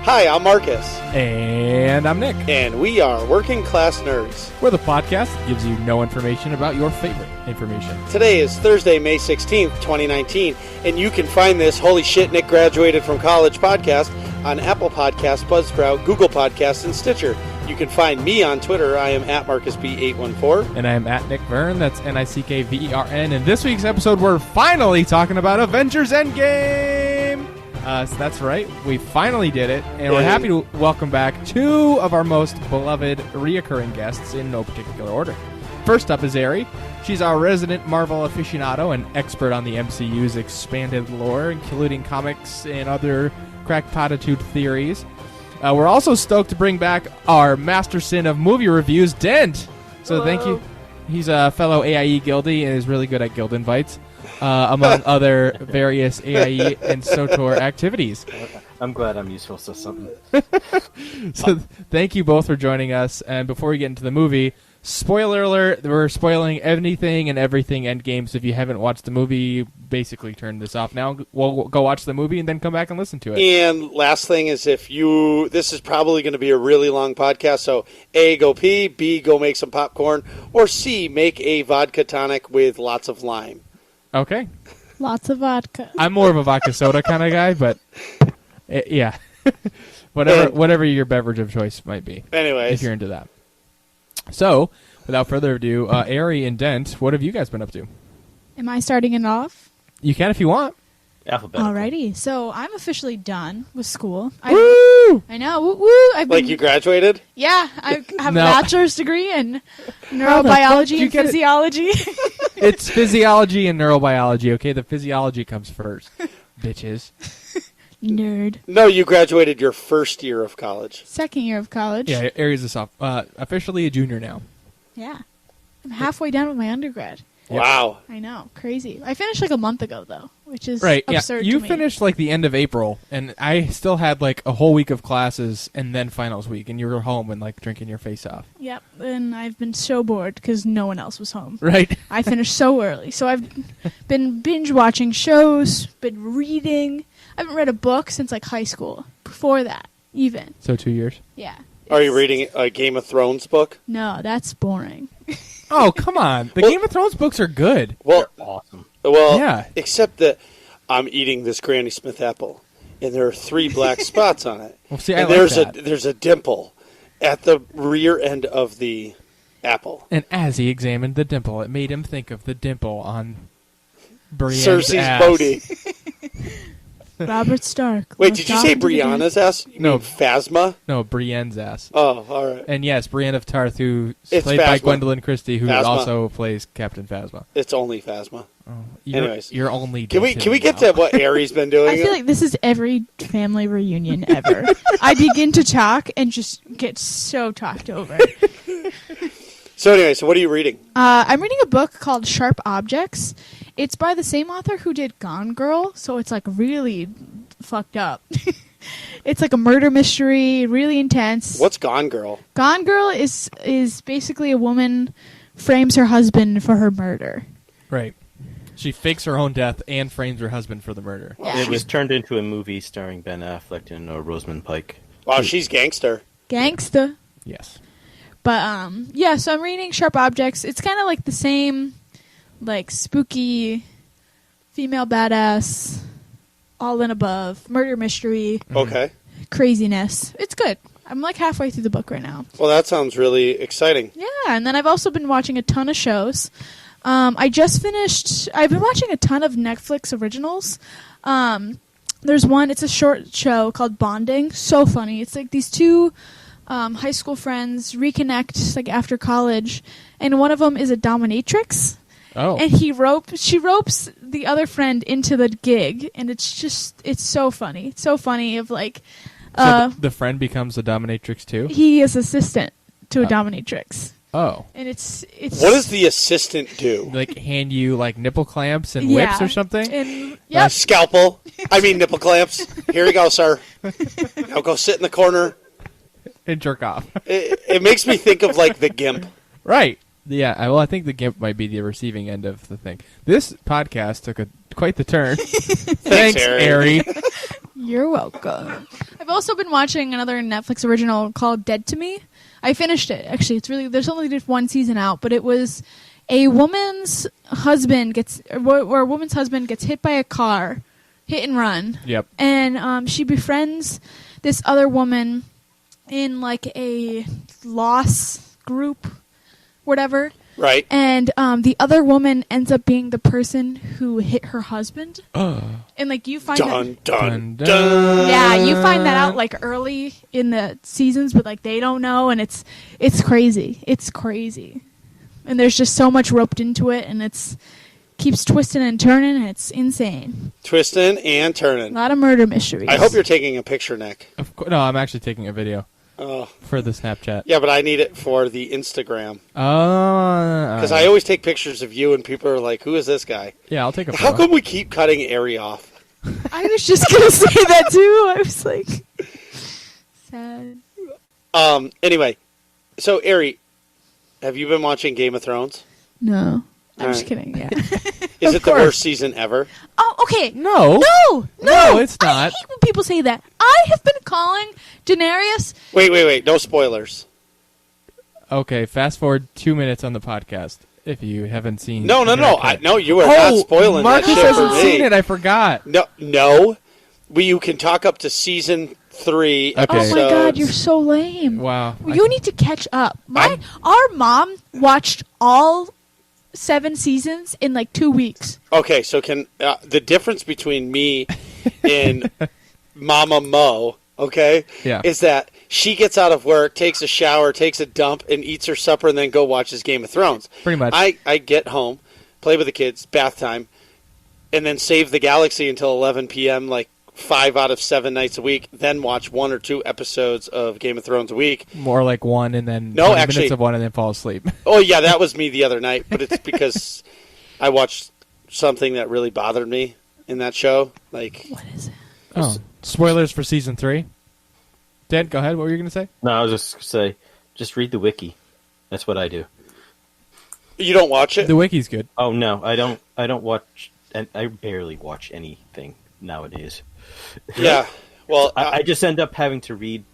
Hi, I'm Marcus. And I'm Nick. And we are Working Class Nerds. We're the podcast that gives you no information about your favorite information. Today is Thursday, May 16th, 2019, and you can find this Holy Shit, Nick Graduated from College podcast on Apple Podcasts, Buzzsprout, Google Podcasts, and Stitcher. You can find me on Twitter. I am at MarcusB814. And I am at Nick Vern. That's NickVern. And this week's episode, we're finally talking about Avengers Endgame. So that's right. We finally did it. And we're happy to welcome back two of our most beloved reoccurring guests in no particular order. First up is Ari. She's our resident Marvel aficionado and expert on the MCU's expanded lore, including comics and other crackpotitude theories. We're also stoked to bring back our masterson of movie reviews, Dent. So Thank you. He's a fellow AIE guildie and is really good at guild invites, among other various AIE and SWTOR activities. I'm glad I'm useful to something. So thank you both for joining us. And before we get into the movie, spoiler alert, we're spoiling anything and everything Endgame, so if you haven't watched the movie, basically turn this off now. We'll go watch the movie and then come back and listen to it. And last thing is this is probably going to be a really long podcast, so A, go pee, B, go make some popcorn, or C, make a vodka tonic with lots of lime. Okay. Lots of vodka. I'm more of a vodka soda kind of guy, but yeah. whatever your beverage of choice might be. Anyways. If you're into that. So, without further ado, Ari and Dent, what have you guys been up to? Am I starting it off? You can if you want. Alphabetical. Alrighty. So, I'm officially done with school. Woo! I know. Woo woo. Like you graduated? Yeah. I have No. a bachelor's degree in How the fuck neurobiology did you and get it? physiology. It's physiology and neurobiology, okay? The physiology comes first. Bitches. Nerd. No, you graduated your first year of college. Second year of college. Yeah, Ari's officially a junior now. Yeah. I'm halfway done with my undergrad. Yep. Wow. I know. Crazy. I finished like a month ago, though, which is Right, yeah. absurd You to me. finished like the end of April, and I still had like a whole week of classes and then finals week, and you were home and like drinking your face off. Yep. And I've been so bored because no one else was home. Right. I finished so early. So I've been binge watching shows, been reading. I haven't read a book since like high school. Before that, even. So 2 years. Yeah. Are you reading a Game of Thrones book? No, that's boring. Oh, come on. The Game of Thrones books are good. Well, They're awesome. Well, Yeah. except that I'm eating this Granny Smith apple, and there are 3 black spots on it. Well, see, I and like there's that. there's a dimple at the rear end of the apple. And as he examined the dimple, it made him think of the dimple on Brienne's Cersei's ass. booty. Robert Stark. Wait, most did you say often to be Brianna's ass? You No. mean Phasma? No, Brienne's ass. Oh, all right. And yes, Brienne of Tarth, who It's played by Phasma. Gwendolyn Christie, who Phasma. also plays Captain Phasma. It's only Phasma. Anyways. You're only. Can we get now. to what Ari's been doing? I feel like this is every family reunion ever. I begin to talk and just get so talked over. So anyway, so what are you reading? I'm reading a book called Sharp Objects. It's by the same author who did Gone Girl, so it's like really fucked up. It's like a murder mystery, really intense. What's Gone Girl? Gone Girl is basically a woman frames her husband for her murder. Right. She fakes her own death and frames her husband for the murder. Yeah. It was turned into a movie starring Ben Affleck and Rosamund Pike. Wow, she's gangster. Gangsta. Yes. But yeah, so I'm reading Sharp Objects. It's kind of like the same like spooky female badass all and above murder mystery Okay. craziness. It's good. I'm like halfway through the book right now. Well, that sounds really exciting. Yeah, and then I've also been watching a ton of shows. I've been watching a ton of Netflix originals. There's one, it's a short show called Bonding. So funny. It's like these two high school friends reconnect like after college, and one of them is a dominatrix. Oh. And she ropes the other friend into the gig, and it's so funny. It's so funny of like So the friend becomes a dominatrix too? he is assistant to a dominatrix. Oh. And it's What does the assistant do? Like hand you like nipple clamps and whips or something? And yep. Scalpel. I mean nipple clamps. Here you go, sir. Now go sit in the corner. And jerk off. It makes me think of like the Gimp. Right. Yeah, well, I think the GIMP might be the receiving end of the thing. This podcast took quite the turn. Thanks, Ari. Ari. You're welcome. I've also been watching another Netflix original called Dead to Me. I finished it. Actually, it's really there's only just one season out, but it was a woman's husband gets hit by a car, hit and run. Yep. And she befriends this other woman in like a loss group, whatever. Right. And the other woman ends up being the person who hit her husband. And like you find dun. yeah, you find that out like early in the seasons, but like they don't know, and it's crazy. It's crazy. And there's just so much roped into it, and it's keeps twisting and turning, and it's insane. Twisting and turning. A lot of murder mysteries. I hope you're taking a picture, Nick. No, I'm actually taking a video Oh. for the Snapchat. Yeah, but I need it for the Instagram. Oh. Because I always take pictures of you, and people are like, who is this guy? Yeah, I'll take a How photo. come we keep cutting Ari off? I was just gonna say that too. I was like, sad. Anyway, so Ari, have you been watching Game of Thrones? No, I'm All just right. kidding. Yeah. Is it the course. worst season ever? Oh, okay. No. No, it's I not. hate when people say that. I have been calling Daenerys. Wait. No spoilers. Okay, fast forward 2 minutes on the podcast if you haven't seen. No. No, you are not spoiling Marcus that shit hasn't for me. seen it. I forgot. No. You can talk up to season 3 Okay. Oh episodes. my god, you're so lame. Wow. You need to catch up. Our mom watched all 7 seasons in like 2 weeks. Okay, so can the difference between me and Mama Mo, okay, Yeah. is that she gets out of work, takes a shower, takes a dump, and eats her supper, and then go watches Game of Thrones. Pretty much. I get home, play with the kids, bath time, and then save the galaxy until 11 p.m., like 5 out of 7 nights a week, then watch 1 or 2 episodes of Game of Thrones a week. More like one and then No, 20 actually- minutes of one and then fall asleep. Oh, yeah, that was me the other night, but it's because I watched something that really bothered me in that show. Like, What is it? Oh. Spoilers for season 3. Dad, go ahead. What were you going to say? No, I was just going to say, just read the wiki. That's what I do. you don't watch it? The wiki's good. Oh no, I don't watch, and I barely watch anything nowadays. Yeah. Well, I just end up having to read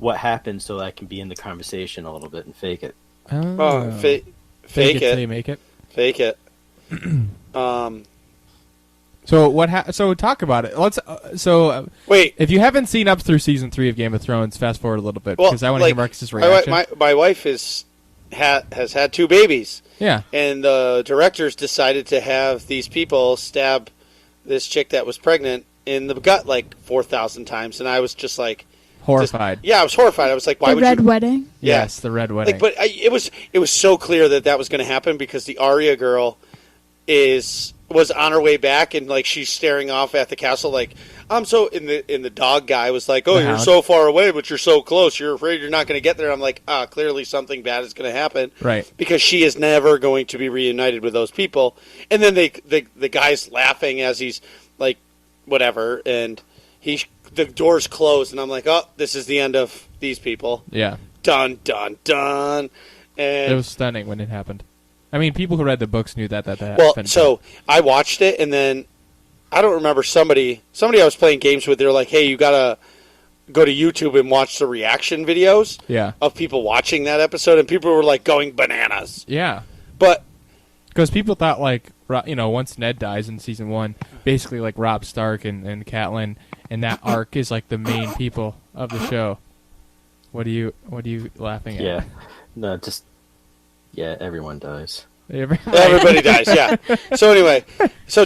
what happened so I can be in the conversation a little bit and fake it. fake till it. you make it. Fake it. So talk about it. Let's. Wait. If you haven't seen up through season 3 of Game of Thrones, fast forward a little bit Well, because I want to like, hear Marcus's reaction. my wife has had 2 babies, Yeah. and the directors decided to have these people stab this chick that was pregnant in the gut like 4,000 times, and I was just like Horrified. I was horrified. I was like, why The would Red you? Wedding. Yeah. Yes, the red wedding. Like, but it was so clear that was going to happen because the Arya girl was on her way back, and like she's staring off at the castle like I'm so in the dog guy was like, oh, The you're Hound. so far away, but you're so close. You're afraid you're not going to get there. I'm like, clearly something bad is going to happen, Right. Because she is never going to be reunited with those people. And then the guy's laughing as he's like, whatever, and the door's closed, and I'm like, oh, this is the end of these people. Yeah. Dun dun dun. And It was stunning when it happened. I mean, people who read the books knew that well, happened. so I watched it, and then I don't remember somebody I was playing games with. They're like, "Hey, you gotta go to YouTube and watch the reaction videos Yeah. of people watching that episode," and people were like going bananas. Yeah. But Because people thought, like, once Ned dies in season 1, basically, like, Robb Stark and Catelyn and that arc is, like, the main people of the show. What are you laughing at? Yeah, no, just everyone dies. everybody dies. Yeah. So anyway,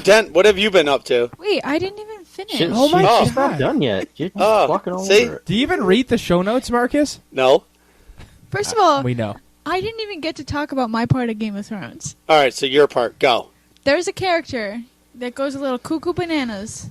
Dent, what have you been up to? Wait, I didn't even finish. Shit, Oh my she's God. not done yet. You're Oh, walking all see? over it. Do you even read the show notes, Marcus? No. First of all, We know. I didn't even get to talk about my part of Game of Thrones. All right. So your part. Go. There's a character that goes a little cuckoo bananas,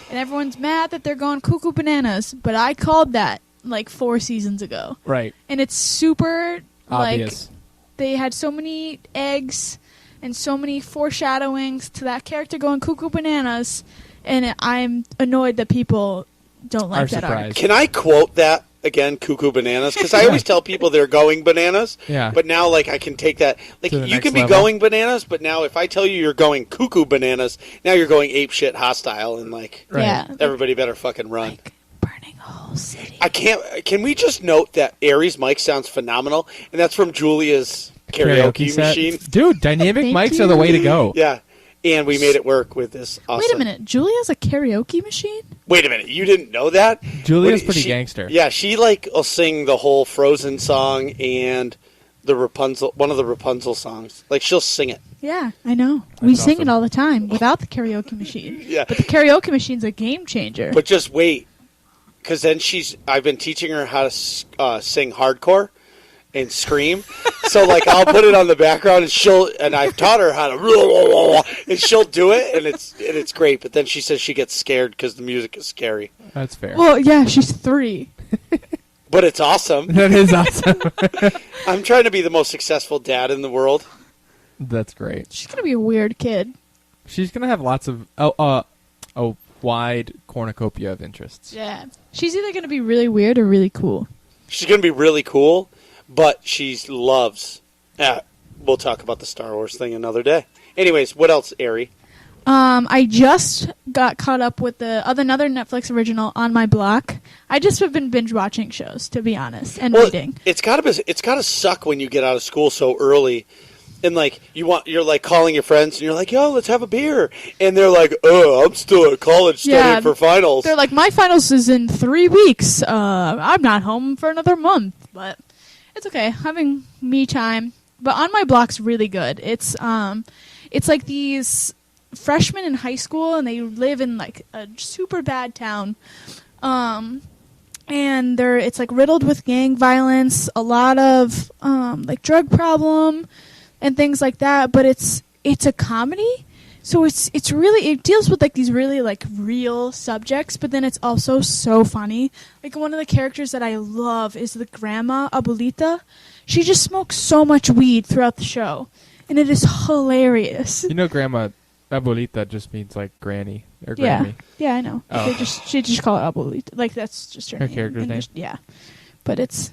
and everyone's mad that they're going cuckoo bananas, but I called that like 4 seasons ago. Right. And it's super, Obvious. like, they had so many eggs and so many foreshadowings to that character going cuckoo bananas, and I'm annoyed that people don't like Are that arc. surprised. Can I quote that again? Cuckoo bananas, because I always tell people they're going bananas. Yeah. But now, like, I can take that. Like, To the you next can be level. going bananas, but now if I tell you you're going cuckoo bananas, now you're going ape shit hostile, and like Right. Yeah. everybody better fucking run. Like, burning whole city. I can't. Can we just note that Ari's mic sounds phenomenal, and that's from Julia's karaoke set. machine. Dude, dynamic Thank mics you. are the way to go. Yeah, and we made it work with this. Awesome. Wait a minute. Julie has a karaoke machine? Wait a minute. You didn't know that? Julia's What- pretty she- gangster. Yeah, she will sing the whole Frozen song and the Rapunzel, one of the Rapunzel songs. Like she'll sing it. Yeah, I know. We sing awesome. it all the time without the karaoke machine. Yeah. But the karaoke machine's a game changer. But just wait, because then I've been teaching her how to sing hardcore and scream. So like I'll put it on the background and I've taught her how to and she'll do it and it's great. But then she says she gets scared because the music is scary. That's fair. Well, yeah, she's 3. But it's awesome. That is awesome. I'm trying to be the most successful dad in the world. That's great. She's going to be a weird kid. She's gonna have lots of a wide cornucopia of interests. Yeah. She's either going to be really weird or really cool. She's going to be really cool, but she loves... we'll talk about the Star Wars thing another day. Anyways, what else, Ari? I just got caught up with another Netflix original, On My Block. I just have been binge watching shows, to be honest, and reading. It's gotta suck when you get out of school so early, and like you're like calling your friends, and you're like, "Yo, let's have a beer," and they're like, "Oh, I'm still at college studying for finals." They're like, "My finals is in 3 weeks. I'm not home for another month," but it's okay, having me time. But On My Block's really good. It's like these freshmen in high school, and they live in like a super bad town. And it's like riddled with gang violence, a lot of like drug problem and things like that. But it's a comedy, so it's really, it deals with like these really like real subjects. But then it's also so funny. Like one of the characters that I love is the grandma Abuelita. She just smokes so much weed throughout the show, and it is hilarious. You know, Grandma Abuelita just means like granny or Grammy. Yeah, I know. Oh. She just call it Abuelita. Like that's just her name. character's name? Yeah, but it's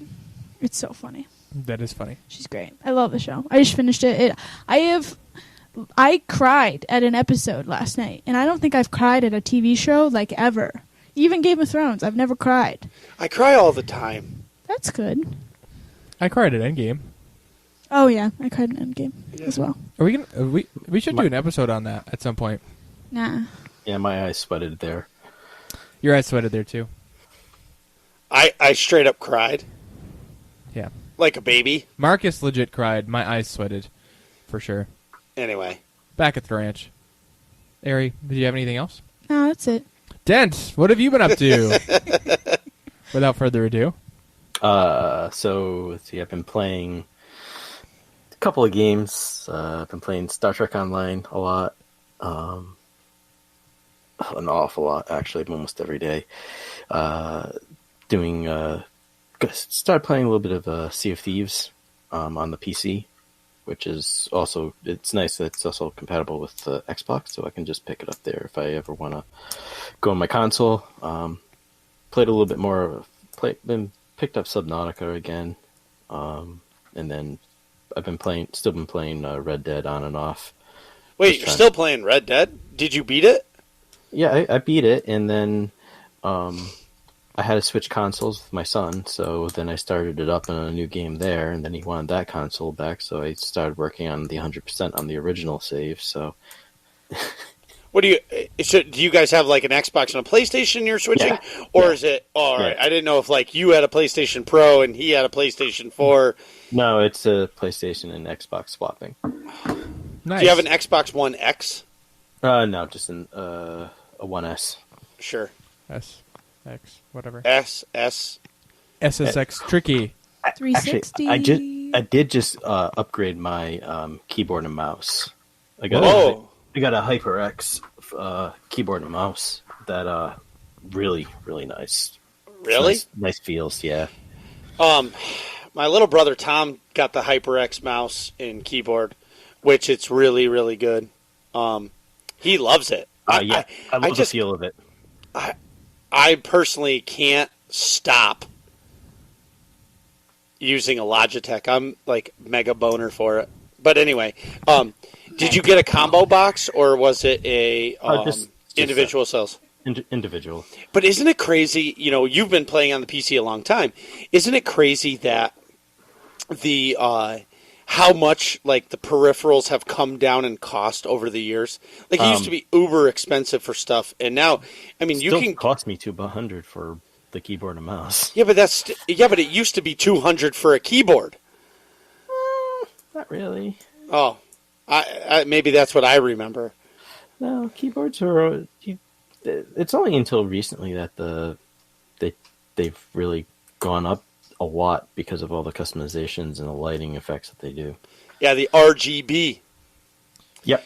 so funny. That is funny. She's great. I love the show. I just finished it. I cried at an episode last night, and I don't think I've cried at a TV show like ever. Even Game of Thrones, I've never cried. I cry all the time. That's good. I cried at Endgame. Oh yeah, I cried in Endgame as well. Are we gonna? We should do an episode on that at some point. Nah. Yeah, my eyes sweated there. Your eyes sweated there too. I straight up cried Yeah. like a baby. Marcus legit cried. My eyes sweated, for sure. Anyway, Back at the ranch. Ari, did you have anything else? No, that's it. Dent, what have you been up to? Without further ado. So let's see. I've been playing a couple of games. I've been playing Star Trek Online a lot. An awful lot, actually, almost every day. Started playing a little bit of Sea of Thieves on the PC, which is also, it's nice that it's also compatible with Xbox, so I can just pick it up there if I ever want to go on my console. Played a little bit more, picked up Subnautica again, and then I've been still been playing Red Dead on and off. wait, you're still playing Red Dead? Did you beat it? Yeah, I beat it, and then I had to switch consoles with my son, so then I started it up in a new game there, and then he wanted that console back, so I started working on the 100% on the original save, so... What do you guys have like an Xbox and a PlayStation you're switching? Yeah. Or Yeah. is it, all right, Yeah. I didn't know if like you had a PlayStation Pro and he had a PlayStation 4. No, it's a PlayStation and Xbox swapping. Nice. Do you have an Xbox One X? No, just a 1S. Sure. S, X, whatever. S. SSX tricky. 360. Actually, I did just upgrade my keyboard and mouse. I got a HyperX keyboard and mouse that really nice. Really? Nice feels, yeah. My little brother Tom got the HyperX mouse and keyboard, which it's really good. He loves it. Yeah, I love the feel of it. I personally can't stop using a Logitech. I'm like mega boner for it. But anyway, did you get a combo box or was it a Just individual sales? individual. But isn't it crazy? You know, you've been playing on the PC a long time. Isn't it crazy that the how much like the peripherals have come down in cost over the years? Like it used to be uber expensive for stuff, and now, I mean, you can cost me $200 for the keyboard and mouse. Yeah, but but it used to be $200 for a keyboard. Not really. Oh, I maybe that's what I remember. No, keyboards are. It's only until recently that they've really gone up a lot because of all the customizations and the lighting effects that they do. Yeah, the RGB. Yep.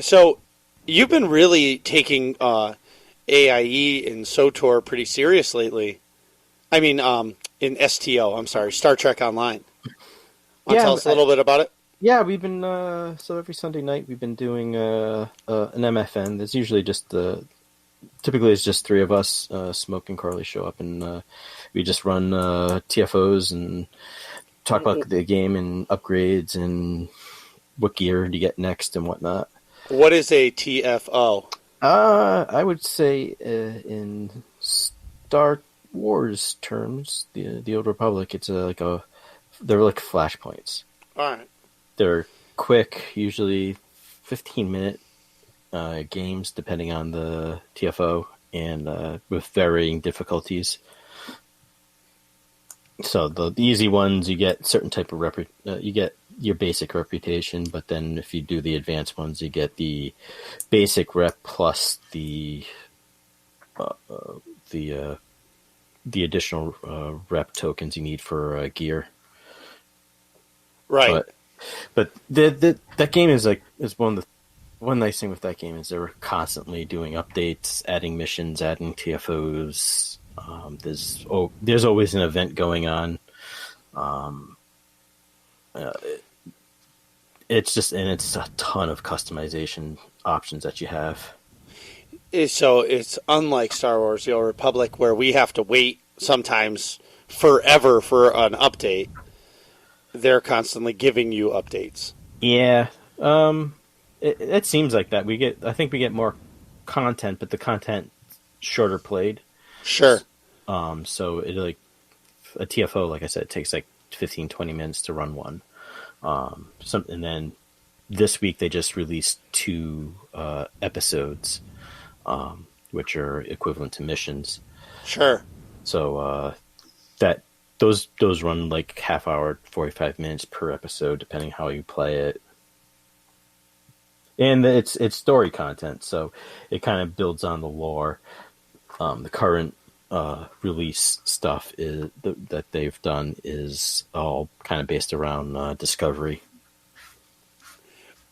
So you've been really taking AIE and SWTOR pretty serious lately. I mean, in STO. I'm sorry, Star Trek Online. Want to tell us a little bit about it? Yeah, we've been so every Sunday night we've been doing an MFN. There's usually typically it's just three of us. Smoke and Carly show up, and we just run TFOs and talk about the game and upgrades and what gear to get next and whatnot. What is a TFO? I would say in Star Wars terms, the Old Republic, it's they're like flashpoints. All right. They're quick, usually 15-minute games, depending on the TFO, and with varying difficulties. So the easy ones, you get certain type of you get your basic reputation, but then if you do the advanced ones, you get the basic rep plus the additional rep tokens you need for gear. Right. But that game is one nice thing with that game is they're constantly doing updates, adding missions, adding TFOs. There's always an event going on. It's a ton of customization options that you have. So it's unlike Star Wars: The Old Republic, where we have to wait sometimes forever for an update. They're constantly giving you updates. Yeah, it seems like that. I think we get more content, but the content shorter played. Sure. So it like a TFO, like I said, it takes like 15, 20 minutes to run one. And then this week they just released 2 episodes, which are equivalent to missions. Sure. So those run like half hour, 45 minutes per episode, depending how you play it. And it's story content, so it kind of builds on the lore. The current release stuff that they've done is all kind of based around Discovery.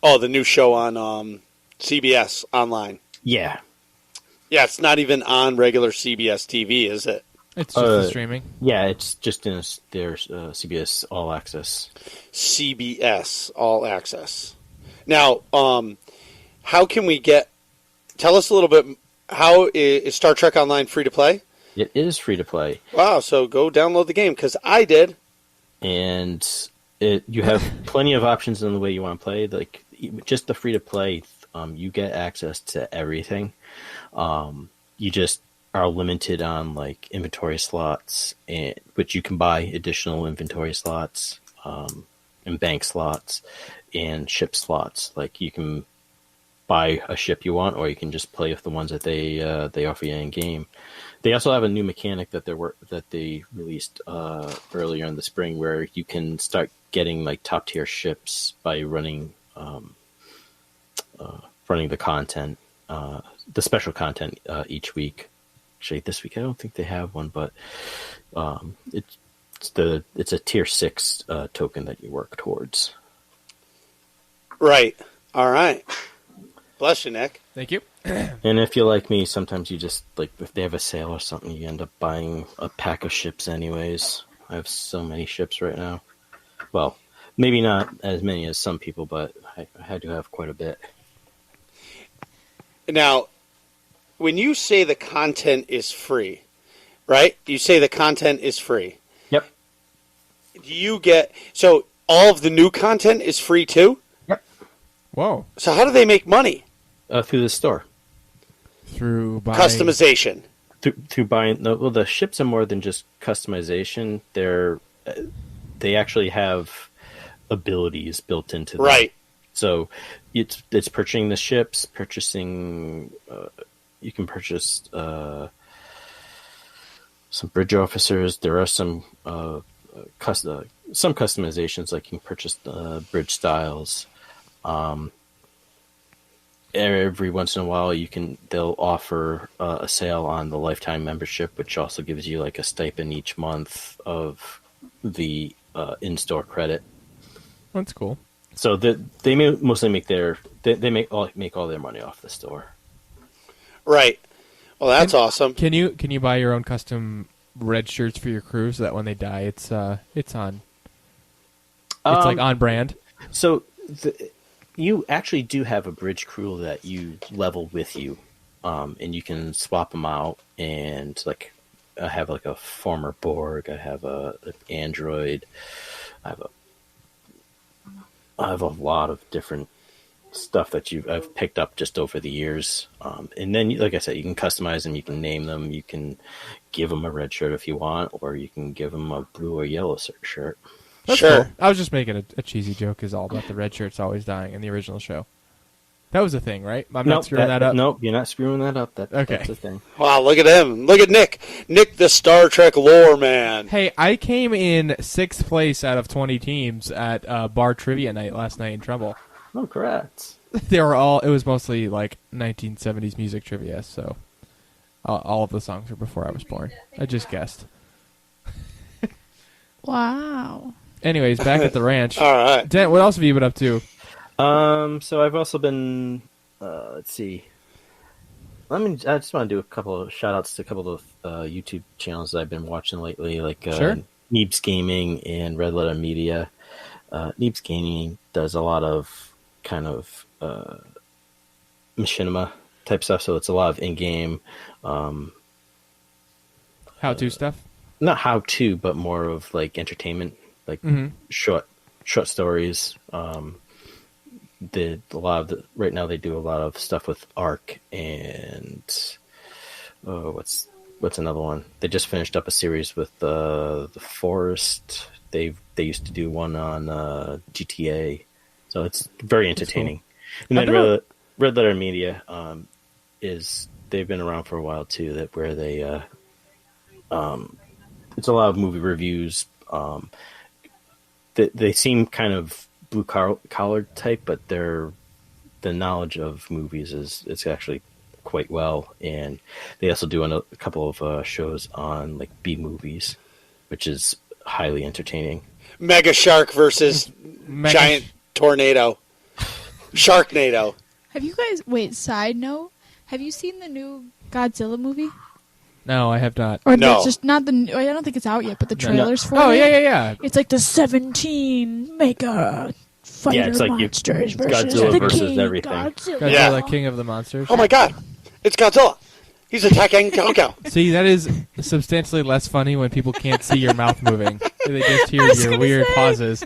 Oh, the new show on CBS Online. Yeah. Yeah, it's not even on regular CBS TV, is it? It's just the streaming. Yeah, it's just in their CBS All Access. CBS All Access. Now, how can we tell us a little bit, how is Star Trek Online free to play? It is free to play. Wow, so go download the game, because I did. And you have plenty of options in the way you want to play. Like, just the free to play, you get access to everything. You just are limited on like inventory slots, which you can buy additional inventory slots, and bank slots and ship slots. Like you can buy a ship you want, or you can just play with the ones that they offer you in game. They also have a new mechanic that they released earlier in the spring, where you can start getting like top tier ships by running the content, the special content each week. Actually, this week I don't think they have one, but it's a tier 6 token that you work towards. Right. All right. Bless you, Nick. Thank you. And if you're like me, sometimes you just, like, if they have a sale or something, you end up buying a pack of ships anyways. I have so many ships right now. Well, maybe not as many as some people, but I had to have quite a bit. Now, when you say the content is free, right? You say the content is free. Yep. Do you so all of the new content is free too? Yep. Whoa. So how do they make money? Through the store. through buying customization. Through buying, well, the ships are more than just customization. They actually have abilities built into them. Right. So it's purchasing the ships, purchasing. You can purchase some bridge officers. There are some customizations, like you can purchase bridge styles. Every once in a while, they'll offer a sale on the lifetime membership, which also gives you like a stipend each month of the in-store credit. That's cool. So they mostly make make all their money off the store. Right. Well, that's awesome. Can you buy your own custom red shirts for your crew so that when they die, it's on like on brand? So you actually do have a bridge crew that you level with you, and you can swap them out. And like, I have like a former Borg, I have an android, I have a lot of different stuff that I've picked up just over the years. And then, like I said, you can customize them, you can name them, you can give them a red shirt if you want, or you can give them a blue or yellow shirt. That's sure. Cool. I was just making a cheesy joke, is all about the red shirts always dying in the original show. That was a thing, right? I'm not screwing that up? Nope, you're not screwing that up. That's the thing. Wow, look at him. Look at Nick. Nick, the Star Trek lore man. Hey, I came in 6th place out of 20 teams at bar trivia night last night in Trumbull. Oh, correct. It was mostly like 1970s music trivia, so all of the songs were before I was born. I just guessed. Wow. Anyways, back at the ranch. All right. Dent, what else have you been up to? So I've also been, let's see. I just want to do a couple of shout-outs to a couple of YouTube channels that I've been watching lately, like Sure. Neebs Gaming and Red Letter Media. Neebs Gaming does a lot of kind of machinima type stuff, so it's a lot of in-game How-to stuff? not how-to, but more of like entertainment, like short stories. Right now they do a lot of stuff with Arc and what's another one? They just finished up a series with the Forest. They used to do one on GTA, so it's very entertaining. Cool. And then Red Letter Media they've been around for a while too. That where they it's a lot of movie reviews. They seem kind of blue collar type, but the knowledge of movies is actually quite well, and they also do a couple of shows on like B movies, which is highly entertaining. Mega Shark versus Giant Tornado. Sharknado. Have you guys... side note. Have you seen the new Godzilla movie? No, I have not. Or No. it's just not the... I don't think it's out yet, but the trailers for it. Oh, yeah. It's like the 17 mega fighter it's like monsters versus Godzilla the versus king everything. Godzilla. Godzilla, Yeah. King of the Monsters. Oh my god. It's Godzilla. He's attacking Gonko. See, that is substantially less funny when people can't see your mouth moving. They just hear was your gonna weird say. pauses.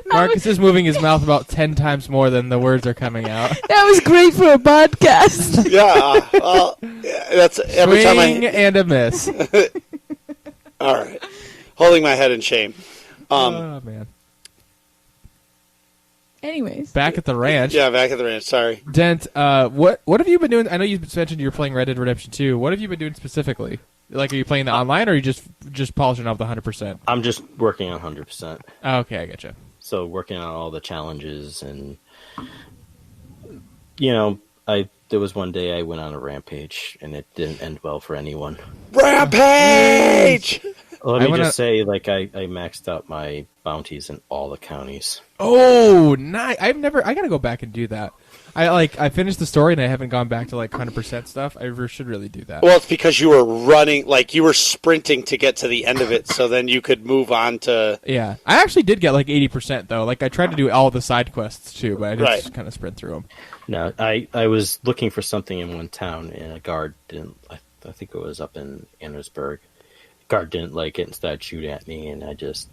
Marcus is moving his mouth about 10 times more than the words are coming out. That was great for a podcast. Yeah. Well, that's every Swing time and a miss. All right. Holding my head in shame. Oh, man. Anyways. Back at the ranch. Yeah, back at the ranch. Sorry. Dent, what have you been doing? I know you mentioned you're playing Red Dead Redemption 2. What have you been doing specifically? Like, are you playing the online, or are you just polishing off the 100%? I'm just working on 100%. Oh, okay, I getcha. So working on all the challenges, and there was one day I went on a rampage, and it didn't end well for anyone. Rampage! Let me just say, like, I maxed out my bounties in all the counties. Oh, nice! I gotta go back and do that. I finished the story and I haven't gone back to like 100% stuff. I should really do that. Well, it's because you were running, like you were sprinting to get to the end of it, so then you could move on to... Yeah. I actually did get like 80% though. Like I tried to do all the side quests too, but I just kind of sprint through them. No, I was looking for something in one town, and a guard didn't... I think it was up in Annesburg. Guard didn't like it and started shooting at me, and I just...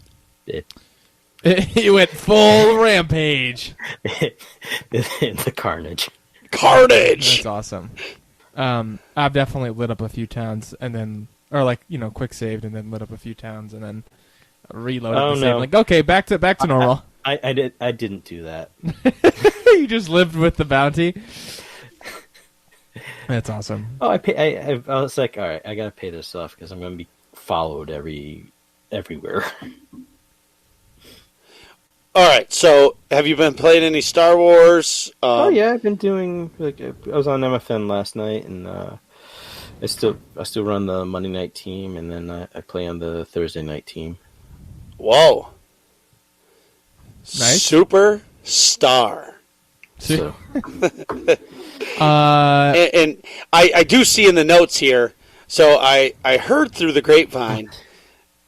You went full rampage. The carnage. Carnage! That's awesome. I've definitely lit up a few towns and then, or like quick saved and then lit up a few towns and then reloaded the same. Like, okay, back to normal. I didn't do that. You just lived with the bounty. That's awesome. Oh, I was like, all right, I gotta pay this off because I'm gonna be followed everywhere. All right, so have you been playing any Star Wars? Oh yeah, I've been doing I was on MFN last night, and I still run the Monday night team, and then I play on the Thursday night team. Whoa! Nice. Super Star. So. And I do see in the notes here. So I heard through the grapevine.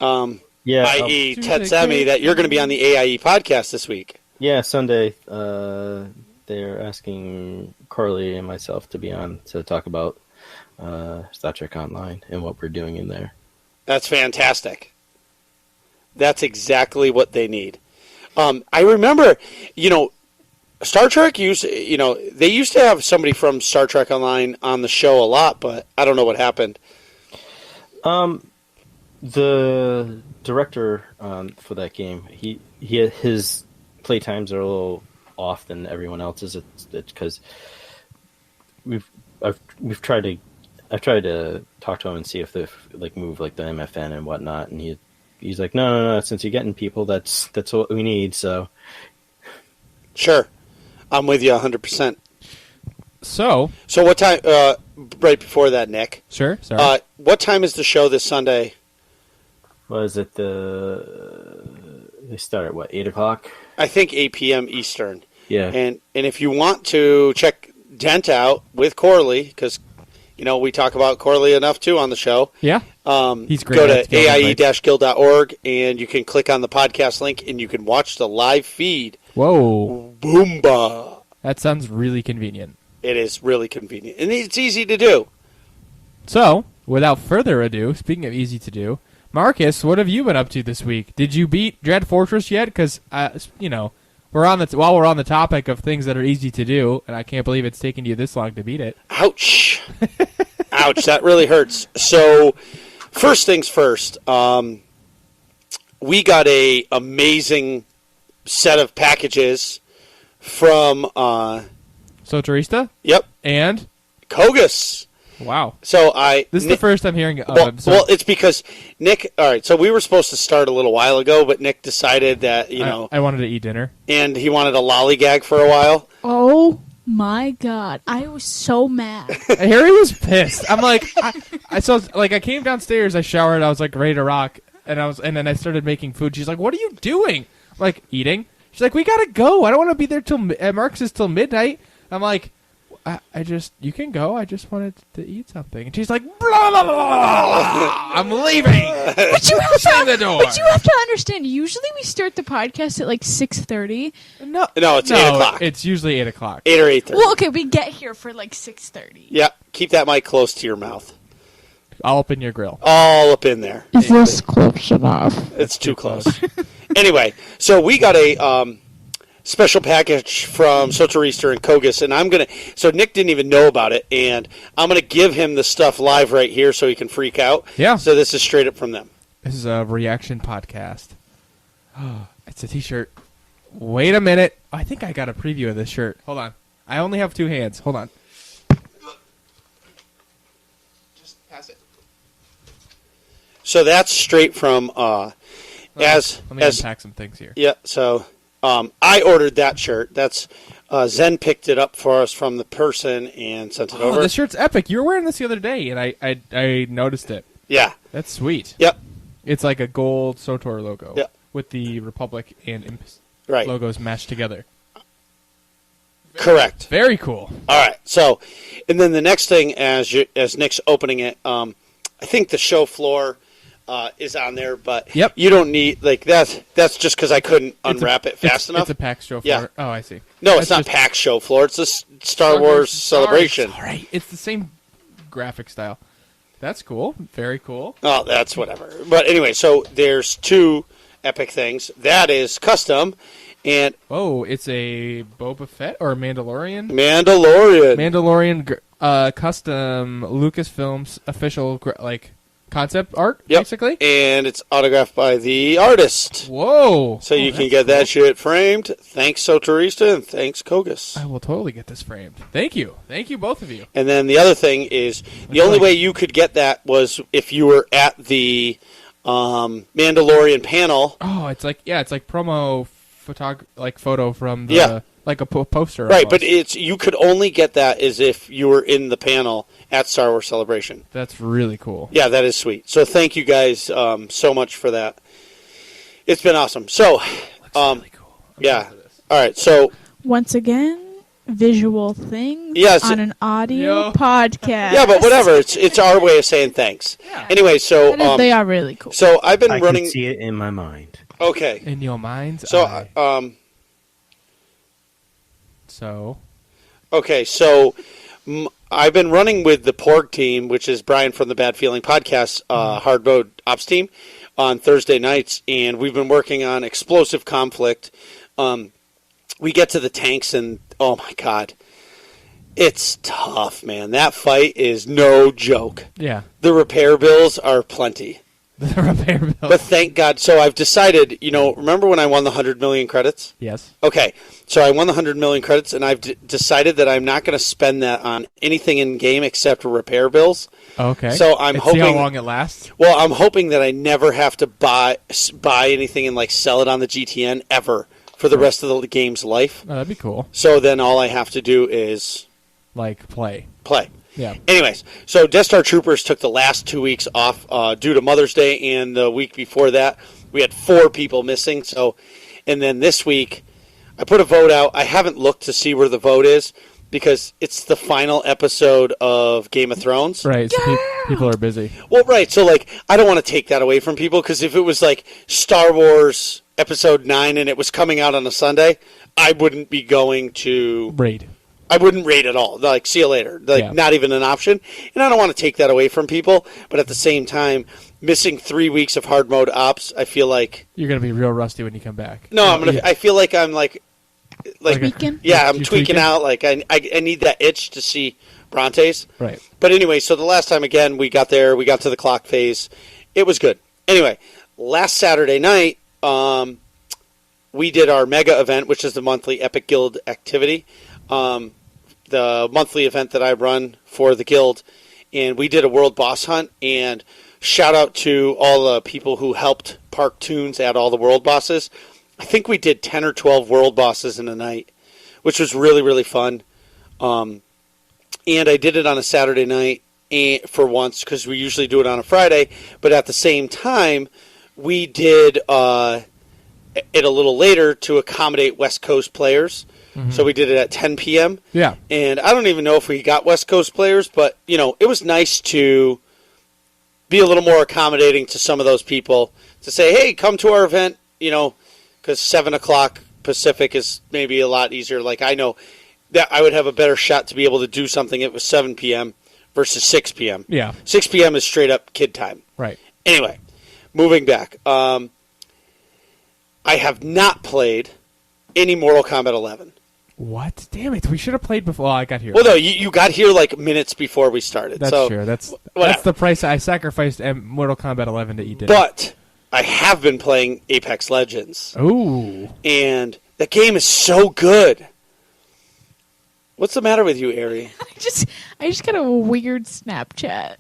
I.e. Tetsemi, that you're going to be on the AIE podcast this week. Yeah, Sunday. They're asking Carly and myself to be on to talk about Star Trek Online and what we're doing in there. That's fantastic. That's exactly what they need. I remember, Star Trek they used to have somebody from Star Trek Online on the show a lot, but I don't know what happened. The director for that game, his play times are a little off than everyone else's. It's because I've tried to talk to him and see if they move like the MFN and whatnot, and he's like, no. Since you're getting people, that's what we need. So sure, I'm with you 100%. So what time? Right before that, Nick. Sure. Sorry. What time is the show this Sunday? Was it they start at 8:00? I think 8 p.m. Eastern. Yeah. And if you want to check Dent out with Corley, because we talk about Corley enough too on the show. Yeah. He's great. Go to aie-guild.org and you can click on the podcast link and you can watch the live feed. Whoa. Boomba. That sounds really convenient. It is really convenient. And it's easy to do. So, without further ado, speaking of easy to do, Marcus, what have you been up to this week? Did you beat Dread Fortress yet? Because, while we're on the topic of things that are easy to do, and I can't believe it's taken you this long to beat it. Ouch. Ouch, that really hurts. So, first things first, we got a amazing set of packages from... SWTOR? Yep. And? Kogus. Wow. So This is the first I'm hearing of him. Well, it's because Nick... All right, so we were supposed to start a little while ago, but Nick decided that, I wanted to eat dinner. And he wanted a lollygag for a while. Oh, my God. I was so mad. Harry was pissed. I'm like... I came downstairs, I showered, I was, ready to rock, and then I started making food. She's like, what are you doing? I'm like, eating. She's like, we gotta go. I don't want to be there at Marx's till midnight. I'm like... you can go. I just wanted to eat something. And she's like, blah, blah, blah, blah. I'm leaving. But you have Shut the door. But you have to understand, usually we start the podcast at 6:30. No, it's 8 o'clock. It's usually 8 o'clock. 8 or 8:30. Well, okay, we get here for 6:30. Yeah, keep that mic close to your mouth. I'll open your grill. All up in there. Is this close enough? It's too close. Anyway, so we got a... special package from SWTOR and Kogus, and so Nick didn't even know about it, and I'm going to give him the stuff live right here so he can freak out. Yeah. So this is straight up from them. This is a reaction podcast. It's a t-shirt. Wait a minute. I think I got a preview of this shirt. Hold on. I only have 2 hands. Hold on. Just pass it. So that's straight from, Let me unpack some things here. Yeah, so... I ordered that shirt. That's Zen picked it up for us from the person and sent it over. The shirt's epic. You were wearing this the other day, and I noticed it. Yeah. That's sweet. Yep. It's like a gold SWTOR logo. Yep. With the Republic and Imp right. logos mashed together. Correct. Very cool. All right. So, and then the next thing, as Nick's opening it, I think the show floor... is on there, but yep. You don't need that's just because I couldn't unwrap it fast enough. It's a PAX show yeah. floor. Oh, I see. No, it's not PAX show floor. It's a Star Wars celebration. All right, it's the same graphic style. That's cool. Very cool. Oh, that's whatever. But anyway, so there's 2 epic things. That is custom, and it's a Boba Fett or a Mandalorian. Mandalorian. custom Lucasfilms official concept art, basically. And it's autographed by the artist. Whoa! So you can get that shit framed. Thanks, Sotorista, and thanks, Kogus. I will totally get this framed. Thank you, both of you. And then the other thing is, the only way you could get that was if you were at the Mandalorian panel. Oh, it's like promo photo from the like a poster. Right, almost. but you could only get that as if you were in the panel at Star Wars Celebration. That's really cool. Yeah, that is sweet. So thank you guys so much for that. It's been awesome. So, really cool. Yeah. All right. So once again, visual things on an audio podcast. Yeah, but whatever. It's our way of saying thanks. Yeah. Anyway, so they are really cool. So I've been running. I can see it in my mind. Okay. In your mind's so eye. Okay, so I've been running with the Porg team, which is Brian from the Bad Feeling Podcast, Hard Mode Ops team, on Thursday nights, and we've been working on Explosive Conflict. We get to the tanks, and oh my god, it's tough, man. That fight is no joke. Yeah. The repair bills are plenty. The repair bills. But thank God. So I've decided, remember when I won the 100 million credits? Yes. Okay. So I won the 100 million credits, and I've decided that I'm not going to spend that on anything in game except for repair bills. Okay. So I'm hoping. See how long it lasts? Well, I'm hoping that I never have to buy anything and sell it on the GTN ever for the rest of the game's life. Oh, that'd be cool. So then all I have to do is play. Yeah. Anyways, so Death Star Troopers took the last 2 weeks off due to Mother's Day, and the week before that we had 4 people missing. So, and then this week I put a vote out. I haven't looked to see where the vote is because it's the final episode of Game of Thrones. Right. So people are busy. Well, right. So I don't want to take that away from people because if it was Star Wars Episode 9 and it was coming out on a Sunday, I wouldn't be going to raid. I wouldn't rate at all. See you later. Not even an option. And I don't want to take that away from people. But at the same time, missing 3 weeks of hard mode ops, I feel like you're gonna be real rusty when you come back. No, I feel like I'm tweaking. Yeah, I'm tweaking out. I need that itch to see Brontes. Right. But anyway, so the last time again we got there, we got to the clock phase. It was good. Anyway, last Saturday night, we did our mega event, which is the monthly Epic Guild activity. The monthly event that I run for the guild, and we did a world boss hunt, and shout out to all the people who helped Park Tunes add all the world bosses. I think we did 10 or 12 world bosses in a night, which was really, really fun. And I did it on a Saturday night for once, because we usually do it on a Friday, but at the same time, we did it a little later to accommodate West Coast players. Mm-hmm. So we did it at 10 p.m. Yeah. And I don't even know if we got West Coast players, but, it was nice to be a little more accommodating to some of those people to say, hey, come to our event, because 7 o'clock Pacific is maybe a lot easier. I know that I would have a better shot to be able to do something at 7 p.m. versus 6 p.m. Yeah. 6 p.m. is straight up kid time. Right. Anyway, moving back. I have not played any Mortal Kombat 11. What? Damn it! We should have played before. I got here. Well, no, you got here minutes before we started. That's true. That's the price I sacrificed at Mortal Kombat 11 to eat dinner. But I have been playing Apex Legends. Ooh. And that game is so good. What's the matter with you, Ari? I just got a weird Snapchat.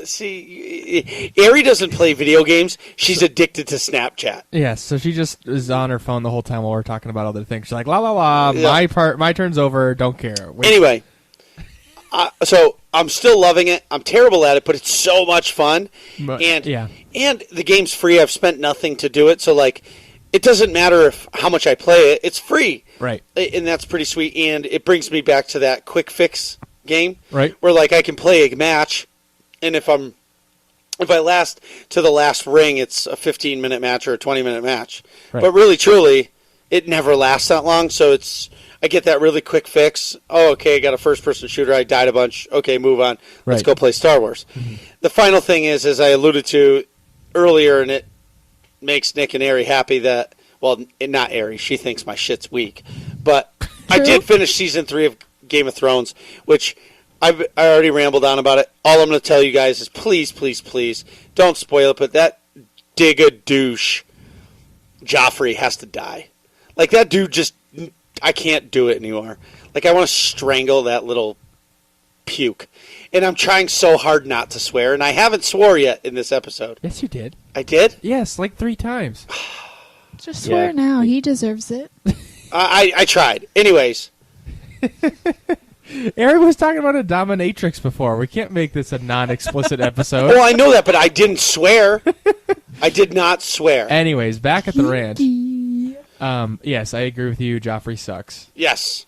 See, Ari doesn't play video games. She's addicted to Snapchat. Yes, so she just is on her phone the whole time while we're talking about other things. She's like, la la la, my turn's over, don't care. Wait. Anyway, so I'm still loving it. I'm terrible at it, but it's so much fun. And the game's free. I've spent nothing to do it, so it doesn't matter how much I play it. It's free. Right. And that's pretty sweet. And it brings me back to that quick fix game. Right. Where I can play a match. And if I last to the last ring, it's a 15-minute match or a 20-minute match. Right. But really, truly, it never lasts that long. So I get that really quick fix. Oh, okay, I got a first-person shooter. I died a bunch. Okay, move on. Let's go play Star Wars. Mm-hmm. The final thing is, as I alluded to earlier, and it makes Nick and Ari happy that, well, not Ari. She thinks my shit's weak. But I did finish Season 3 of Game of Thrones, which I already rambled on about it. All I'm going to tell you guys is please, please, please don't spoil it. But that dig-a-douche Joffrey has to die. Like, that dude just, I can't do it anymore. Like, I want to strangle that little puke. And I'm trying so hard not to swear, and I haven't swore yet in this episode. Yes, you did. I did? Yes, like 3 times. Just swear now. He deserves it. I tried. Anyways. Eric was talking about a dominatrix before. We can't make this a non-explicit episode. Well, I know that, but I didn't swear. I did not swear. Anyways, back at the ranch. Yes, I agree with you. Joffrey sucks. Yes.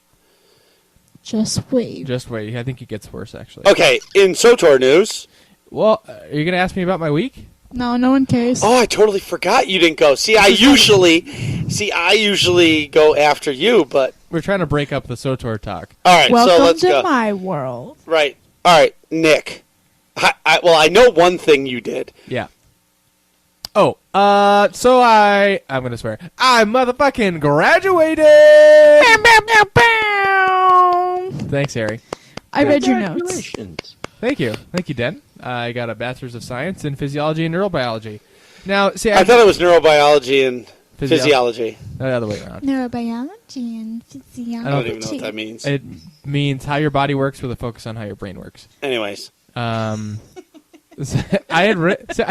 Just wait. Just wait. I think it gets worse, actually. Okay, in SWTOR news. Well, are you going to ask me about my week? No, no one cares. Oh, I totally forgot you didn't go. I usually go after you, but We're trying to break up the SWTOR talk. all right. Welcome so let's to go. my world. Right. All right, Nick. I know one thing you did. Yeah. Oh, so I'm going to swear. I motherfucking graduated! Thanks, Harry. I read your notes. Congratulations. Thank you. Thank you, Den. I got a Bachelor's of Science in Physiology and Neurobiology. Now, see, I thought it was neurobiology and physiology. The other way around. Neurobiology and physiology. I don't even know what that means. It means how your body works with a focus on how your brain works. Anyways. I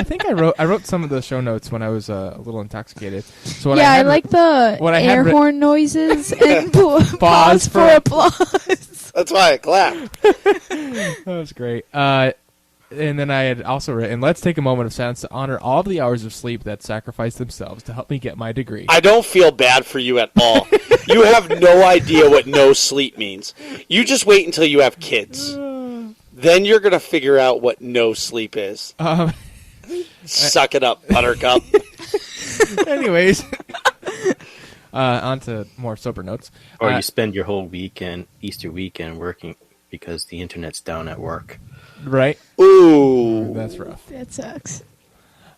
think I wrote some of the show notes when I was a little intoxicated. So what I like the air horn noises and pause for applause. That's why I clapped. That was great. And then I had also written, let's take a moment of silence to honor all of the hours of sleep that sacrificed themselves to help me get my degree. I don't feel bad for you at all. You have no idea what no sleep means. You just wait until you have kids. Then you're going to figure out what no sleep is. Suck it up, buttercup. Anyways. On to more sober notes. Or you spend your whole weekend, Easter weekend, working because the internet's down at work. Right? Ooh. That's rough. That sucks.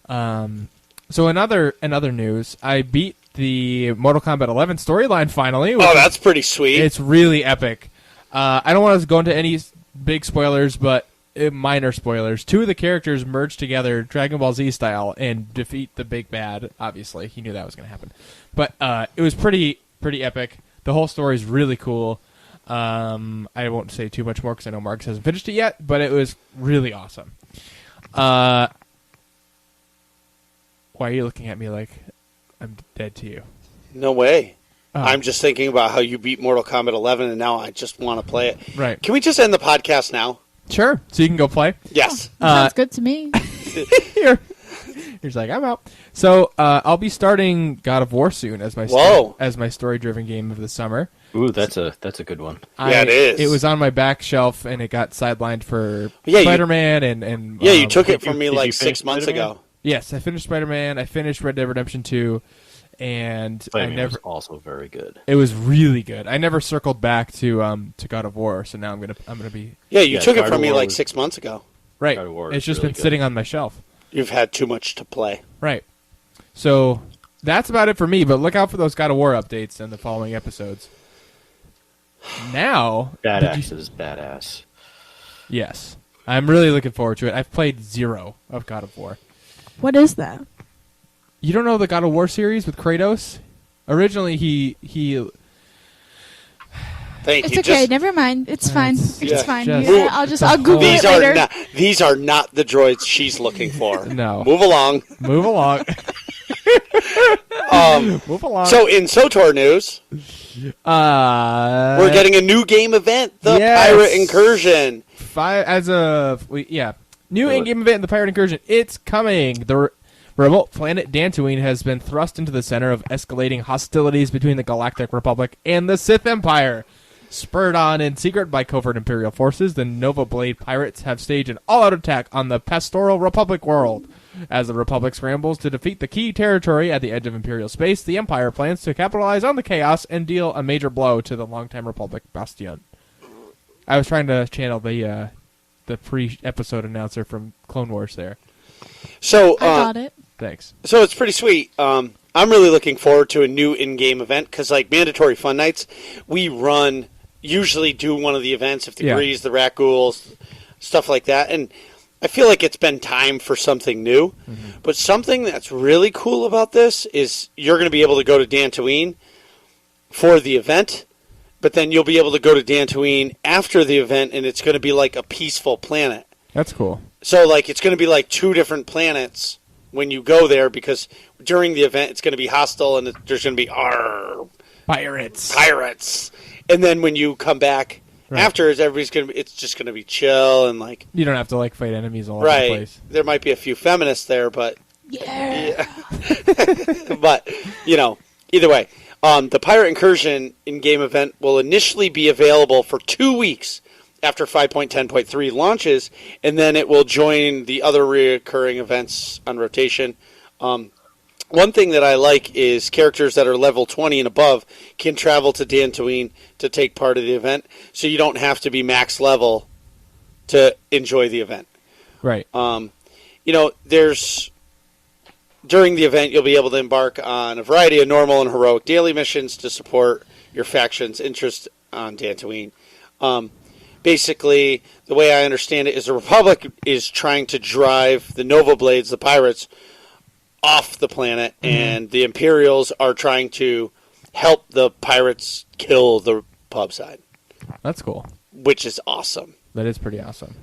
So in other news, I beat the Mortal Kombat 11 storyline finally. Oh, that's pretty sweet. It's really epic. I don't want to go into any big spoilers, but minor spoilers. 2 of the characters merge together Dragon Ball Z style and defeat the big bad. Obviously, he knew that was going to happen. But it was pretty epic. The whole story is really cool. I won't say too much more because I know Marcus hasn't finished it yet, but it was really awesome. Why are you looking at me like I'm dead to you? No way. Oh. I'm just thinking about how you beat Mortal Kombat 11, and now I just want to play it. Right. Can we just end the podcast now? Sure. So you can go play? Yes. Sounds good to me. He's like, I'm out. So I'll be starting God of War soon as my story-driven game of the summer. Ooh, that's a good one. Yeah, it is. It was on my back shelf, and it got sidelined for Spider-Man and yeah, you took it from me did like you 6 months Spider-Man? ago. Yes, I finished Spider-Man. I finished Red Dead Redemption 2, and Spider-Man was also very good. It was really good. I never circled back to God of War, so now I'm gonna be. Yeah, you took it God from of me War like was- 6 months ago. Right. God of War It's is just really been good. sitting on my shelf. You've had too much to play. Right. So that's about it for me, but look out for those God of War updates in the following episodes. Now, Badass is badass. yes, I'm really looking forward to it. I've played 0 of God of War. What is that? You don't know the God of War series with Kratos? Originally, he Thank It's you. okay. Just, Never mind. It's fine. It's fine. just- Yeah, I'll Google these it are later. these are not the droids she's looking for. No. Move along. move along. Move along. So in SWTOR news, we're getting a new game event, the yes. Pirate Incursion. New in-game event in the Pirate Incursion. It's coming. The remote planet Dantooine has been thrust into the center of escalating hostilities between the Galactic Republic and the Sith Empire. Spurred on in secret by covert Imperial forces, the Nova Blade pirates have staged an all-out attack on the Pastoral Republic world. As the Republic scrambles to defeat the key territory at the edge of Imperial space, the Empire plans to capitalize on the chaos and deal a major blow to the longtime Republic bastion. I was trying to channel the pre-episode announcer from Clone Wars there. So I got it. Thanks. So it's pretty sweet. I'm really looking forward to a new in-game event because, like Mandatory Fun Nights, we run usually do one of the events, if the Yeah. Grease, the Rat Ghouls, stuff like that. And I feel like it's been time for something new. But something that's really cool about this is you're going to be able to go to Dantooine for the event, but then you'll be able to go to Dantooine after the event, and it's going to be like a peaceful planet. That's cool. So, like, it's going to be like 2 different planets when you go there, because during the event it's going to be hostile, and there's going to be pirates. And then when you come back afterwards, it's just going to be chill and like You don't have to like fight enemies all over the place. There might be a few feminists there, but Yeah. but either way, the Pirate Incursion in-game event will initially be available for 2 weeks after 5.10.3 launches, and then it will join the other recurring events on rotation. One thing that I like is characters that are level 20 and above can travel to Dantooine to take part of the event, so you don't have to be max level to enjoy the event. Right. During the event, you'll be able to embark on a variety of normal and heroic daily missions to support your faction's interest on Dantooine. Basically, the way I understand it is the Republic is trying to drive the Nova Blades, the pirates, off the planet, and the Imperials are trying to help the pirates kill the pub side. That's cool. Which is awesome. That is pretty awesome.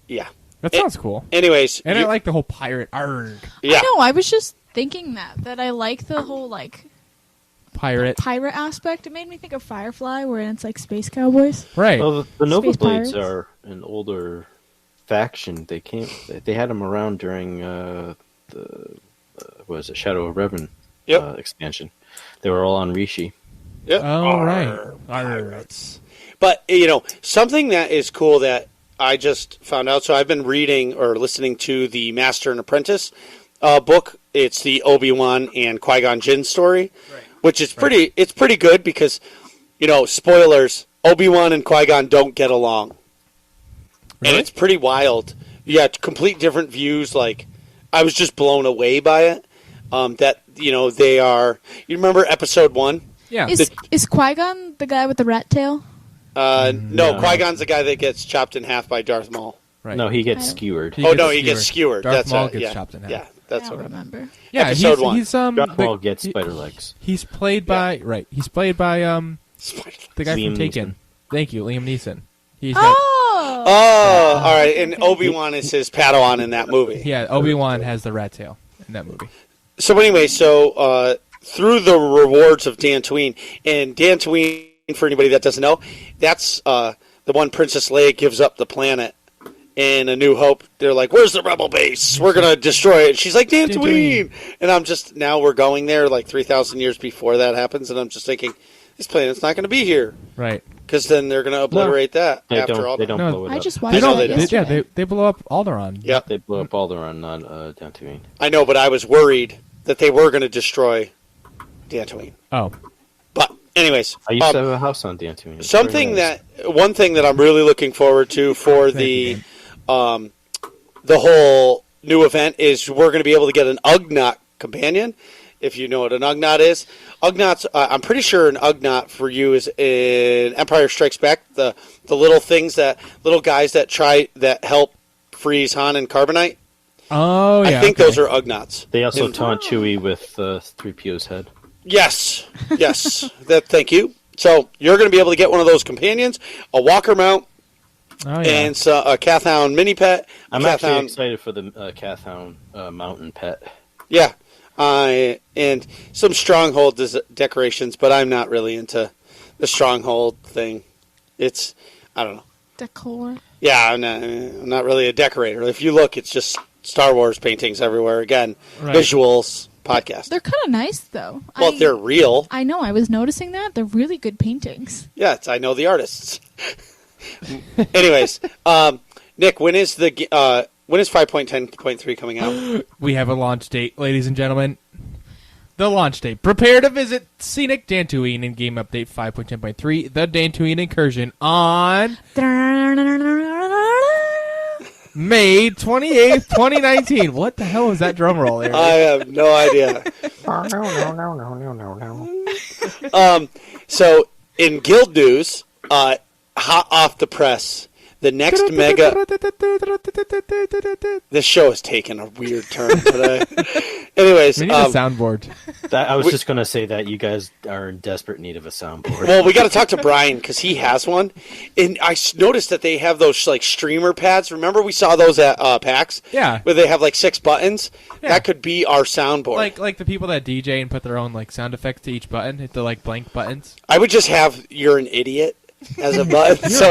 Yeah. That sounds cool. Anyways. And I like the whole pirate arg. Yeah. I know, I was just thinking that I like the whole, like, pirate aspect. It made me think of Firefly, where it's like space cowboys. Right. Well, the Nova Space Blades pirates. are an older faction. They had them around during Shadow of Revan expansion. They were all on Rishi. Yep. Oh, right. Pirates. But, something that is cool that I just found out. So I've been reading or listening to the Master and Apprentice book. It's the Obi-Wan and Qui-Gon Jinn story, which is it's pretty good because, spoilers, Obi-Wan and Qui-Gon don't get along. Really? And it's pretty wild. Yeah, complete different views. Like, I was just blown away by it. They are... You remember episode 1? Yeah. Is Qui-Gon the guy with the rat tail? No, Qui-Gon's the guy that gets chopped in half by Darth Maul. Right. No, he gets skewered. He gets skewered. Darth That's Maul right. gets chopped in half. Yeah, that's I what don't I remember. Yeah, Episode 1. He's Darth Maul gets spider legs. He's played by He's played by the guy Liam from Taken. Neeson. Thank you, Liam Neeson. He's got, Oh, all right. And Obi-Wan is his Padawan in that movie. yeah. Obi-Wan has the rat tail in that movie. So anyway, through the rewards of Dantooine, and Dantooine, for anybody that doesn't know, that's the one Princess Leia gives up the planet in A New Hope. They're like, "Where's the rebel base? We're gonna destroy it." She's like, "Dantooine," and I'm just now we're going there like 3,000 years before that happens, and I'm just thinking, this planet's not going to be here, Right. because then they're going to obliterate that They after don't. all. They don't No, blow it I up. just They watched know don't. they that do. yesterday. They blow up Alderaan. Yep, They blew up Alderaan, not Dantooine. I know, but I was worried that they were going to destroy Dantooine. Oh. But anyways, I used to have a house on Dantooine. It's one very nice. thing that I'm really looking forward to for the whole new event is we're going to be able to get an Ugnaught companion. If you know what an Ugnaught is, Ugnaughts. I'm pretty sure an Ugnaught for you is in Empire Strikes Back. The little guys that help freeze Han and Carbonite. Oh yeah. I think those are Ugnaughts. They also taunt Chewie with 3PO's head. Yes. Thank you. So you're going to be able to get one of those companions, a walker mount, Oh yeah. and a Cathhound mini pet. I'm actually excited for the Cathhound mountain pet. Yeah. And some stronghold decorations, but I'm not really into the stronghold thing. It's, I don't know. Decor. Yeah, I'm not really a decorator. If you look, it's just Star Wars paintings everywhere. Again, Right. visuals, podcast. They're kind of nice, though. Well, they're real. I know. I was noticing that. They're really good paintings. Yeah, I know the artists. Anyways, Nick, when is 5.10.3 coming out? We have a launch date, ladies and gentlemen. The launch date. Prepare to visit scenic Dantooine in Game Update 5.10.3, the Dantooine Incursion, on May 28th, 2019. What the hell is that drum roll there? I have no idea. So, in Guild News, hot off the press. The next mega. This show is taking a weird turn today. Anyways, We need a soundboard. I was just going to say that you guys are in desperate need of a soundboard. well, we got to talk to Brian because he has one, and I noticed that they have those like streamer pads. Remember, we saw those at PAX. Yeah. Where they have like 6 buttons. Yeah. That could be our soundboard. Like the people that DJ and put their own like sound effects to each button, hit the like blank buttons. I would just have "You're an idiot" as a button. So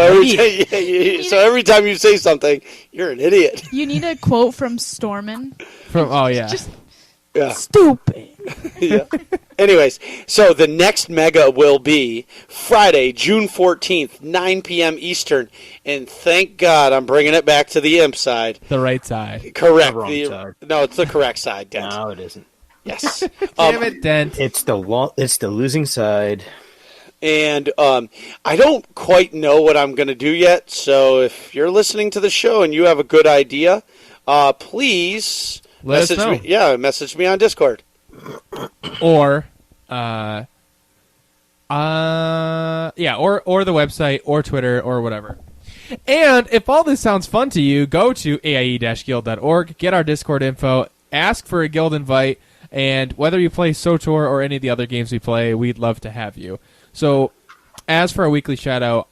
every time you say something, you're an idiot. You need a quote from Stormin. Just Yeah. Stupid. Yeah. Anyways, so the next mega will be Friday, June 14th, 9 p.m. Eastern. And thank God I'm bringing it back to the imp side. the right side. Correct. The wrong side. No, it's the correct side, Dent. No, it isn't. Yes. Damn it, Dent. It's the losing side. And I don't quite know what I'm going to do yet. So if you're listening to the show and you have a good idea, please Let us message know. me. Yeah, message me on Discord. Or, or the website, or Twitter, or whatever. And if all this sounds fun to you, go to aie-guild.org, get our Discord info, ask for a guild invite, and whether you play SWTOR or any of the other games we play, we'd love to have you. So, as for our weekly shout-out,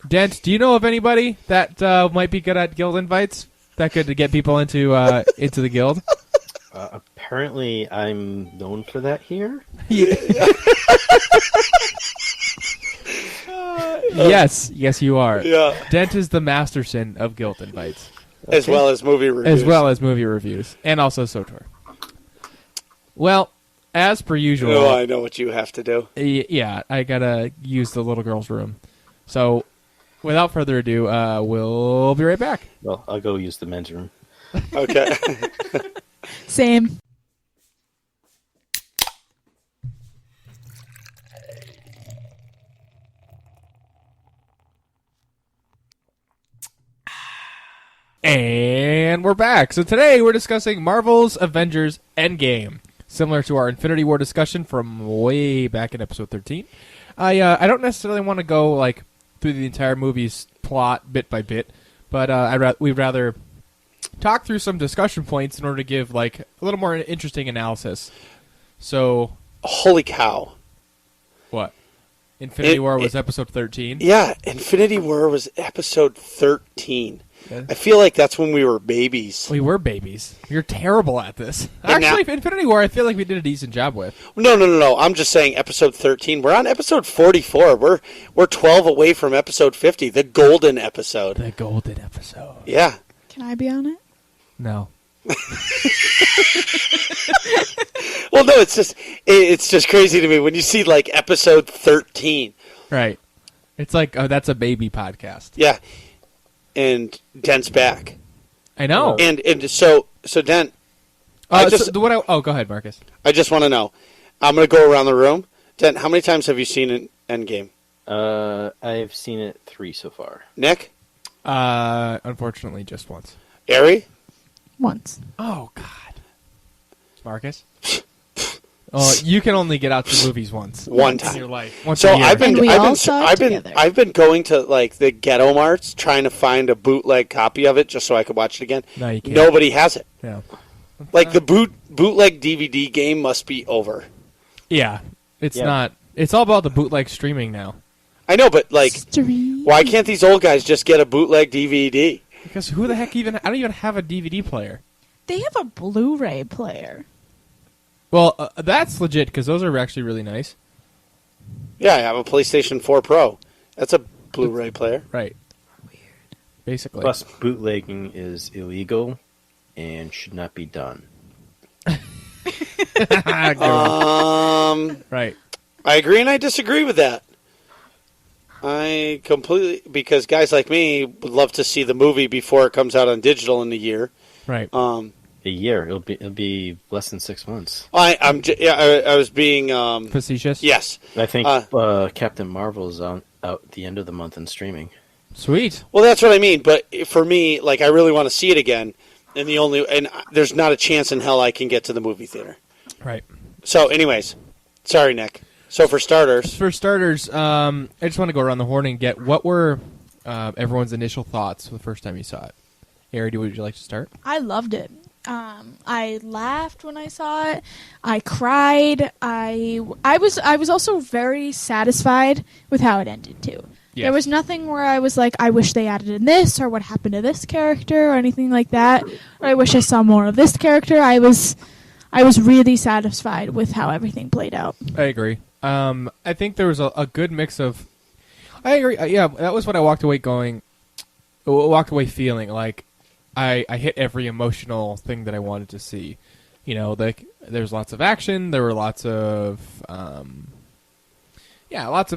Dent, do you know of anybody that might be good at guild invites that could get people into the guild? Apparently, I'm known for that here. Yes, you are. Yeah. Dent is the masterson of guild invites, As well as movie reviews. movie reviews, and also SWTOR. Well, as per usual, Oh, I know what you have to do. yeah, I gotta use the little girl's room. So, without further ado, we'll be right back. Well, I'll go use the men's room. Okay. Same. And we're back. So today we're discussing Marvel's Avengers Endgame, similar to our Infinity War discussion from way back in episode 13. I don't necessarily want to go like through the entire movie's plot bit by bit, but we'd rather talk through some discussion points in order to give like a little more interesting analysis. So, Holy cow. what? Infinity War was episode 13. Yeah, Infinity War was episode 13. Yeah. I feel like that's when we were babies. We were babies. You're terrible at this. And Actually, now- Infinity War, I feel like we did a decent job with. No. I'm just saying episode 13. We're on episode 44. We're 12 away from episode 50, the golden episode. The golden episode. Yeah. Can I be on it? No. Well, no, it's just crazy to me when you see like episode 13. Right. It's like, oh, that's a baby podcast. Yeah. And Dent's back. I know. And so Dent, go ahead, Marcus. I just want to know. I'm going to go around the room. Dent, how many times have you seen Endgame? I've seen it 3 so far. Nick? Unfortunately, just once. Ari? Once. Oh, God. Marcus? Oh, you can only get out to movies once. One time. In your life. Once So a year. I've been going to like the ghetto marts trying to find a bootleg copy of it just so I could watch it again. No, you can't. Nobody has it. Yeah. Like the bootleg DVD game must be over. Yeah. It's Yeah. not. It's all about the bootleg streaming now. I know, but like, Stream. why can't these old guys just get a bootleg DVD? Because who the heck even... I don't even have a DVD player. They have a Blu-ray player. Well, that's legit because those are actually really nice. Yeah, I have a PlayStation 4 Pro. That's a Blu-ray player. Right. Weird. Basically. Plus, bootlegging is illegal and should not be done. Good one. Right. I agree and I disagree with that. I completely, because guys like me would love to see the movie before it comes out on digital in a year. Right. A year. It'll be less than 6 months. I was being Facetious? yes. I think Captain Marvel is out at the end of the month in streaming. Sweet. Well, that's what I mean. But for me, like, I really want to see it again, and there's not a chance in hell I can get to the movie theater. Right. So, anyways, sorry, Nick. So for starters, I just want to go around the horn and get what were everyone's initial thoughts the first time you saw it. Ari, would you like to start? I loved it. I laughed when I saw it. I cried. I was also very satisfied with how it ended too. Yes. There was nothing where I was like, I wish they added in this, or what happened to this character, or anything like that. Or I wish I saw more of this character. I was really satisfied with how everything played out. I agree. I think there was a good mix of. I agree. Yeah, that was what I walked away feeling like. I hit every emotional thing that I wanted to see. You know, like there's lots of action. There were lots of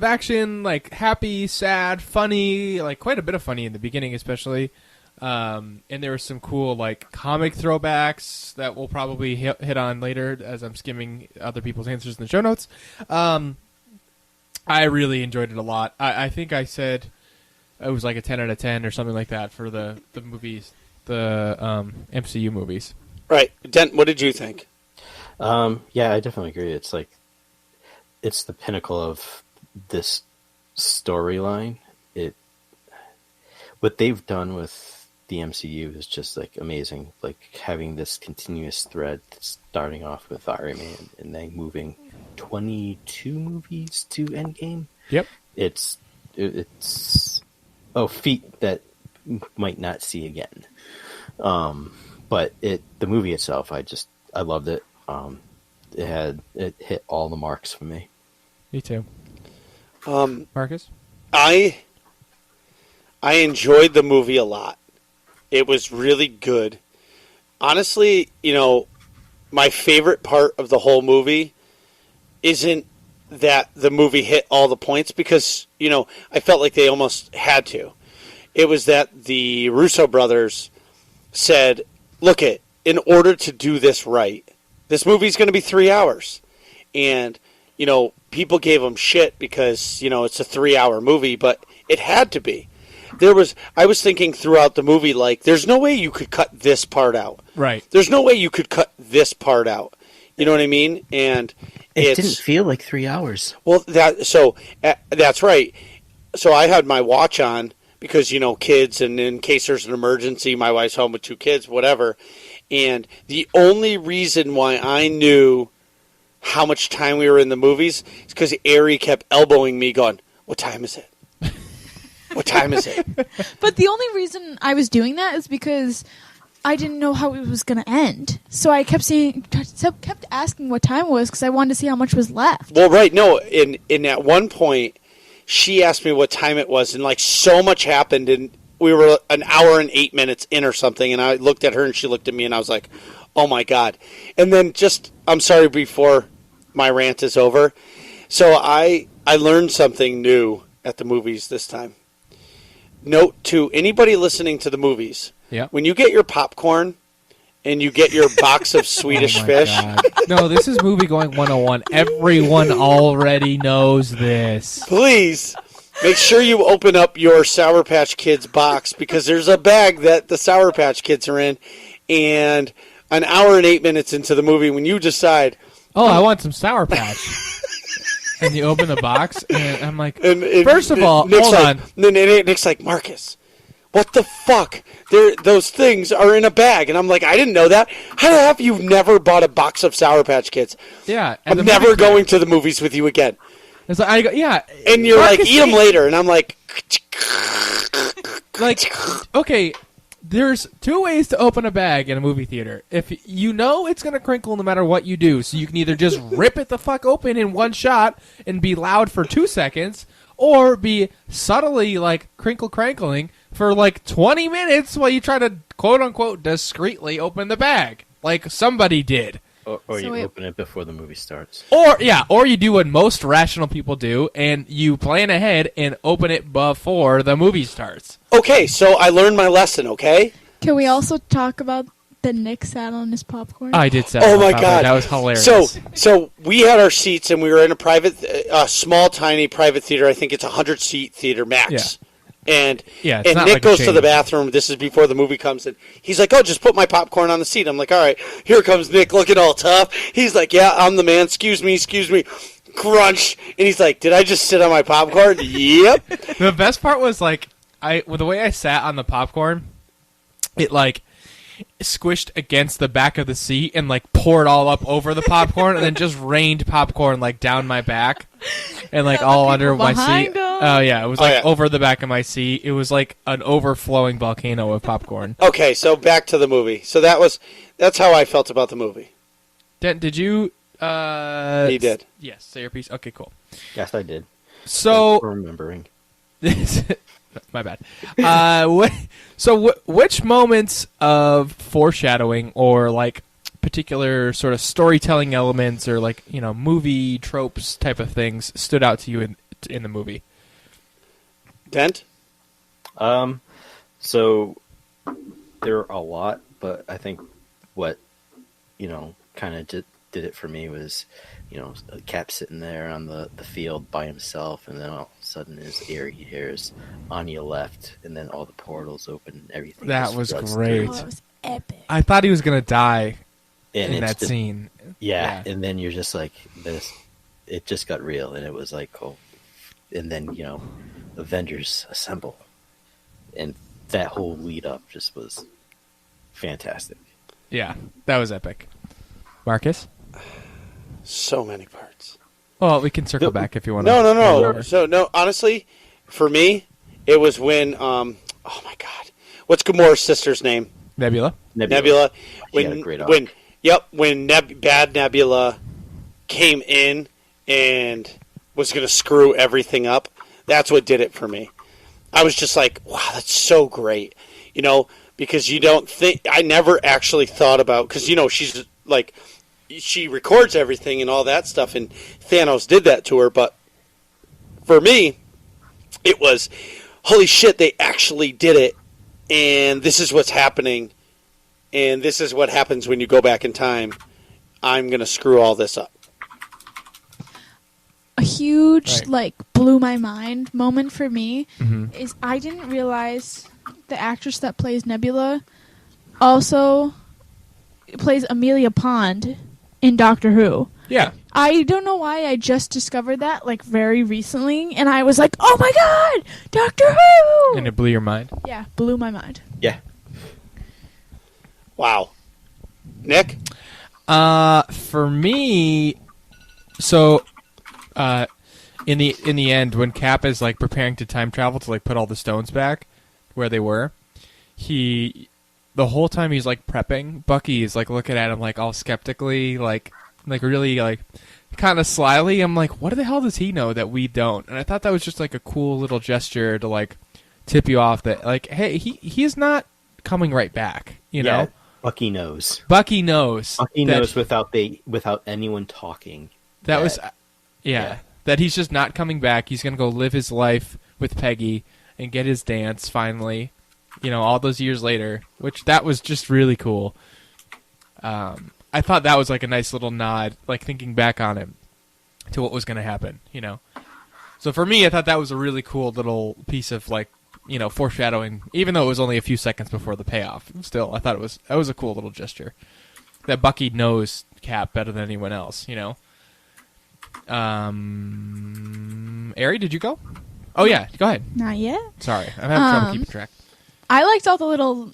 action, like happy, sad, funny, like quite a bit of funny in the beginning, especially. And there were some cool like comic throwbacks that we'll probably hit on later as I'm skimming other people's answers in the show notes. I really enjoyed it a lot. I think I said it was like a 10 out of 10 or something like that for the movies, the MCU movies. Right. Dent, what did you think? Yeah, I definitely agree. It's like it's the pinnacle of this storyline. What they've done with the MCU is just like amazing. Like having this continuous thread starting off with Iron Man and then moving 22 movies to Endgame. Yep. It's feat that might not see again. But the movie itself, I loved it. It hit all the marks for me. Me too. Marcus? I enjoyed the movie a lot. It was really good. Honestly, my favorite part of the whole movie isn't that the movie hit all the points because, I felt like they almost had to. It was that the Russo brothers said, look in order to do this right, this movie's going to be 3 hours. And, people gave them shit because, it's a 3-hour movie, but it had to be. I was thinking throughout the movie, like, there's no way you could cut this part out. Right. There's no way you could cut this part out. You know what I mean? And it didn't feel like 3 hours. Well, that's right. So I had my watch on because, kids, and in case there's an emergency, my wife's home with 2 kids, whatever. And the only reason why I knew how much time we were in the movies is because Ari kept elbowing me going, what time is it? What time is it? But the only reason I was doing that is because I didn't know how it was going to end. So I kept asking what time it was because I wanted to see how much was left. Well, right. No, in at one point, she asked me what time it was, and like so much happened, and we were an hour and 8 minutes in or something, and I looked at her, and she looked at me, and I was like, oh my God. And then I'm sorry before my rant is over. So I learned something new at the movies this time. Note to anybody listening to the movies, when you get your popcorn and you get your box of Swedish fish. God. No, this is movie going 101. Everyone already knows this. Please make sure you open up your Sour Patch Kids box because there's a bag that the Sour Patch Kids are in, and an hour and 8 minutes into the movie when you decide, I want some Sour Patch. And you open the box, and I'm like, and first of all, Nick's hold on. Nick's like, Marcus, what the fuck? Those things are in a bag. And I'm like, I didn't know that. How have you never bought a box of Sour Patch Kids? Yeah. I'm never going to the movies with you again. It's like, And you're Marcus, like, eat them later. And I'm like... Okay, there's 2 ways to open a bag in a movie theater. If you know it's going to crinkle no matter what you do, so you can either just rip it the fuck open in one shot and be loud for 2 seconds, or be subtly, like, crinkling for, like, 20 minutes while you try to, quote-unquote, discreetly open the bag. Like somebody did. Or you open it before the movie starts. Or you do what most rational people do, and you plan ahead and open it before the movie starts. Okay, so I learned my lesson, okay? Can we also talk about the Nick sat on his popcorn? I did sat on my popcorn. God. That was hilarious. So we had our seats, and we were in a small, tiny private theater. I think it's a 100-seat theater max. Yeah. And Nick like goes to the bathroom. This is before the movie comes in. He's like, oh, just put my popcorn on the seat. I'm like, all right, here comes Nick looking all tough. He's like, yeah, I'm the man. Excuse me. crunch, and he's like, "Did I just sit on my popcorn?" Yep. The best part was like the way I sat on the popcorn, it like squished against the back of the seat and like poured all up over the popcorn, and then just rained popcorn like down my back and like all under my seat. Oh yeah, it was like over the back of my seat. It was like an overflowing volcano of popcorn. Okay, so back to the movie. So that's how I felt about the movie. Did you? He did. Yes, say your piece. Okay, cool. Yes, I did. So Thanks for remembering. My bad. Which moments of foreshadowing or like particular sort of storytelling elements or like movie tropes type of things stood out to you in the movie? Dent? So there are a lot, but I think what kind of did it for me was Cap sitting there on the field by himself, and then all of a sudden his ear he hears Anya left, and then all the portals open and everything. That was great. Oh, it was epic. I thought he was gonna die in that just, scene. Yeah, and then you're just like this. It just got real, and it was like, oh, and then Avengers assemble, and that whole lead up just was fantastic. Yeah, that was epic. Marcus? So many parts. Well, we can circle back if you want to. No. So, no, honestly, for me, it was when, oh my God. What's Gamora's sister's name? Nebula. When Bad Nebula came in and was going to screw everything up, that's what did it for me. I was just like, wow, that's so great. Because you don't think, I never actually thought about, because, she's like, she records everything and all that stuff, and Thanos did that to her. But for me, it was, holy shit, they actually did it, and this is what's happening, and this is what happens when you go back in time. I'm going to screw all this up. A huge, blew my mind moment for me is I didn't realize the actress that plays Nebula also plays Amelia Pond in Doctor Who. Yeah. I don't know why I just discovered that very recently, and I was like, oh my God, Doctor Who! And it blew your mind? Yeah, blew my mind. Yeah. Wow. Nick? For me, so in the end, when Cap is preparing to time travel to put all the stones back where they were, the whole time he's prepping, Bucky is looking at him all skeptically, really kind of slyly. I'm like, what the hell does he know that we don't? And I thought that was just a cool little gesture to tip you off that hey, he's not coming right back, you know? Bucky knows. Bucky knows without anyone talking. That he's just not coming back. He's gonna go live his life with Peggy and get his dance finally. All those years later, which that was just really cool. I thought that was a nice little nod, thinking back on it, to what was going to happen, So for me, I thought that was a really cool little piece of foreshadowing, even though it was only a few seconds before the payoff. Still, I thought that was a cool little gesture. That Bucky knows Cap better than anyone else, Ari, did you go? Oh yeah, go ahead. Not yet. Sorry, I'm having trouble keeping track. I liked all the little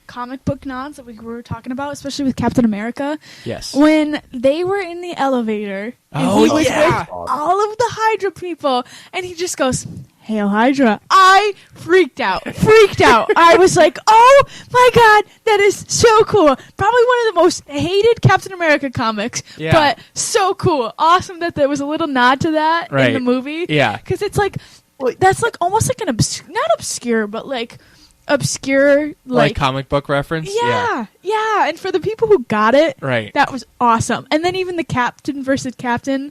comic book nods that we were talking about, especially with Captain America. Yes. When they were in the elevator, and he was with all of the Hydra people, and he just goes, "Hail Hydra." I freaked out. I was like, oh my God, that is so cool. Probably one of the most hated Captain America comics, but so cool. Awesome that there was a little nod to that in the movie. Yeah. Because it's that's almost an not obscure, but obscure comic book reference. Yeah, and for the people who got it, right, that was awesome. And then even the Captain versus Captain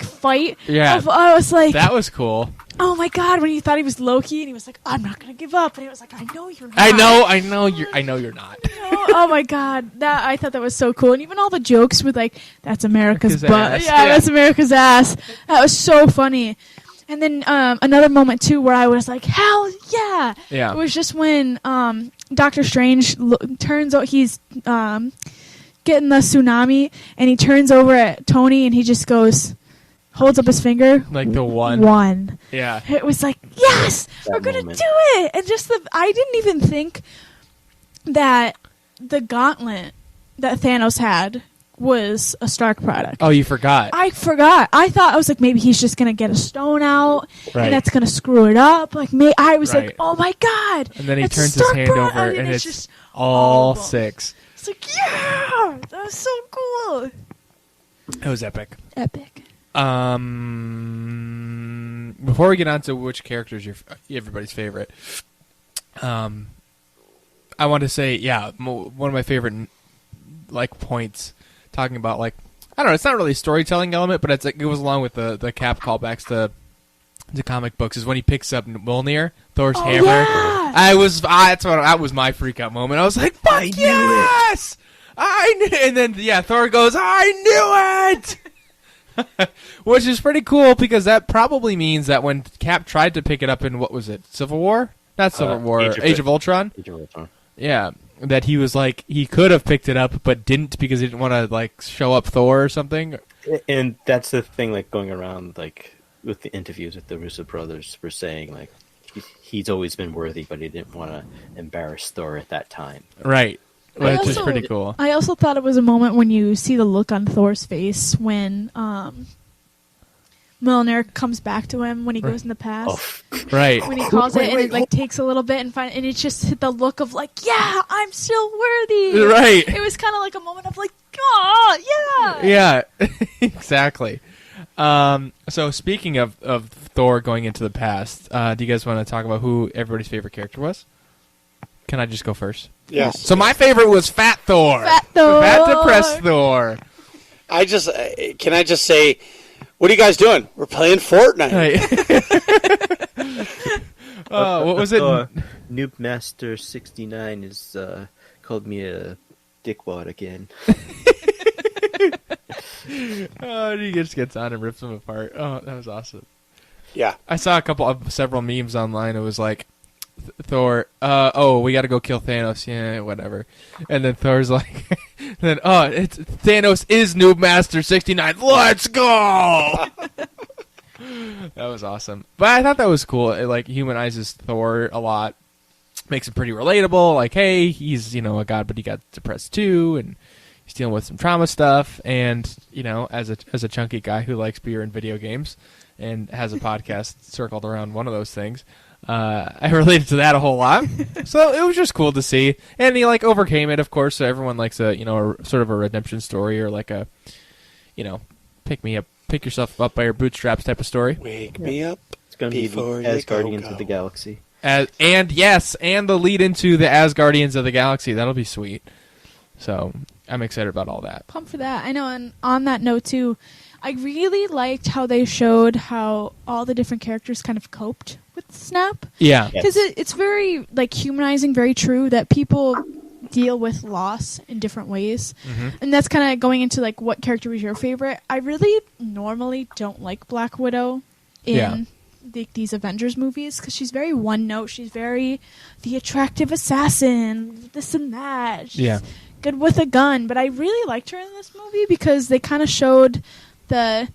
fight, I was like, that was cool. Oh my God, when he thought he was Loki and he was like, I'm not gonna give up, and he was like, I know you're not. I know you're not. Oh my God, I thought that was so cool. And even all the jokes with that's America's butt. Ass. Yeah, that's America's ass. That was so funny. And then another moment, too, where I was like, hell yeah! Yeah. It was just when Doctor Strange turns out he's getting the tsunami, and he turns over at Tony, and he just goes, holds up his finger. Like the one. One. Yeah. It was like, yes, That we're going to moment. do it. And just I didn't even think that the gauntlet that Thanos had was a Stark product. Oh, you forgot. I forgot. I was like, maybe he's just going to get a stone out, Right. and that's going to screw it up. Like, I was Right. like, oh my God. And then he it's a turns his Stark hand product. over, I mean, and it's just all of them. 6. It's like, yeah, that was so cool. It was epic. Epic. Before we get on to which character is everybody's favorite, I want to say, one of my favorite points talking about I don't know, it's not really a storytelling element, but it goes along with the Cap callbacks to comic books is when he picks up Mjolnir, Thor's hammer. Yeah. That was my freak out moment. I was like, fuck yes! I knew, and then Thor goes, I knew it. Which is pretty cool because that probably means that when Cap tried to pick it up in, what was it, Civil War? Not Civil War, Age of Ultron? Age of Ultron. Yeah, that he was he could have picked it up but didn't because he didn't want to show up Thor or something. And that's the thing, going around, with the interviews with the Russo brothers were saying, he's always been worthy, but he didn't want to embarrass Thor at that time. Right. I Which is also- pretty cool. I also thought it was a moment when you see the look on Thor's face when Mjolnir comes back to him when he goes in the past. Right. When he calls it, and it takes a little bit, and it's just the look of yeah, I'm still worthy. Right. It was kind of like a moment of oh Yeah, yeah. exactly. So speaking of Thor going into the past, do you guys want to talk about who everybody's favorite character was? Can I just go first? Yes. So my favorite was Fat Thor. Fat Thor. Fat depressed Thor. Can I just say, what are you guys doing? We're playing Fortnite. Hey. What was it? Noob Master 69 is called me a dickwad again. Oh, he just gets on and rips them apart. Oh, that was awesome. Yeah. I saw several memes online. It was like, Thor, we got to go kill Thanos. Yeah, whatever. And then Thor's like, it's Thanos is Noob Master 69. Let's go! That was awesome. But I thought that was cool. It humanizes Thor a lot. Makes him pretty relatable. Hey, he's, a god, but he got depressed too, and he's dealing with some trauma stuff. And, as a chunky guy who likes beer and video games and has a podcast circled around one of those things, I related to that a whole lot. So it was just cool to see. And he overcame it, of course. So everyone likes a sort of a redemption story or a pick yourself up by your bootstraps type of story. Wake me up. It's going to be Before the you As Guardians go. of the Galaxy. And the lead into the Asgardians of the Galaxy. That'll be sweet. So I'm excited about all that. Pumped for that. I know, and on that note too, I really liked how they showed how all the different characters kind of coped with Snap. Yeah. Because it's very humanizing, very true that people deal with loss in different ways. Mm-hmm. And that's kind of going into what character was your favorite. I really normally don't like Black Widow in these Avengers movies because she's very one note. She's very the attractive assassin, this and that. She's good with a gun. But I really liked her in this movie because they kind of showed the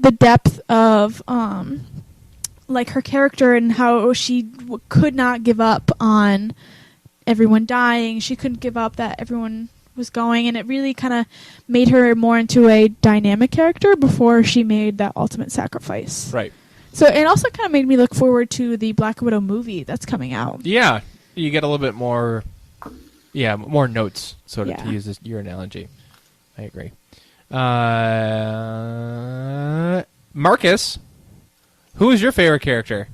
depth of her character and how she could not give up on everyone dying. She couldn't give up that everyone was going, and it really kind of made her more into a dynamic character before she made that ultimate sacrifice. Right. So it also kind of made me look forward to the Black Widow movie that's coming out. Yeah. You get a little bit more more notes, to use your analogy. I agree. Marcus, who is your favorite character?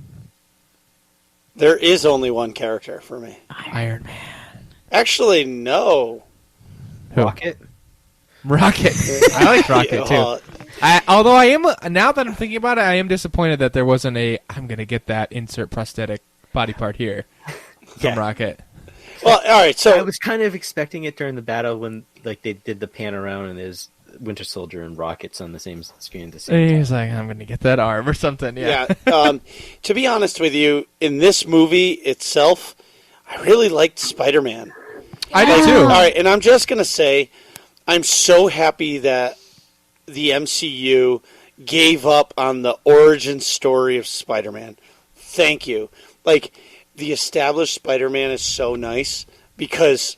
There is only one character for me. Iron Man. Actually, no. Who? Rocket? Rocket. I like Rocket too. Although I am, now that I'm thinking about it, I am disappointed that there wasn't I'm going to get that insert prosthetic body part here from Rocket. Well, all right, so I was kind of expecting it during the battle when they did the pan around and there's Winter Soldier and Rockets on the same screen at the same time. He's like, I'm going to get that arm or something. Yeah. To be honest with you, in this movie itself, I really liked Spider-Man. I did too. All right, and I'm just going to say, I'm so happy that the MCU gave up on the origin story of Spider-Man. Thank you. Like, the established Spider-Man is so nice because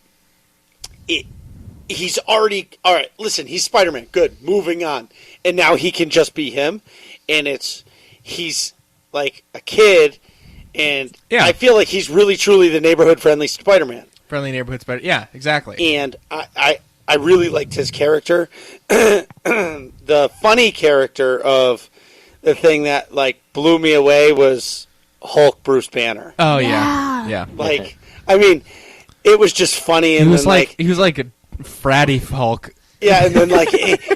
he's already... All right, listen, he's Spider-Man. Good. Moving on. And now he can just be him. And he's like a kid, and I feel like he's really, truly the neighborhood-friendly Spider-Man. Friendly neighborhood Spider. Yeah, exactly. And I really liked his character. The funny character of the thing that like blew me away was Hulk Bruce Banner. Oh yeah. Like, I mean, it was just funny. And he was like a fratty Hulk. Yeah, and then like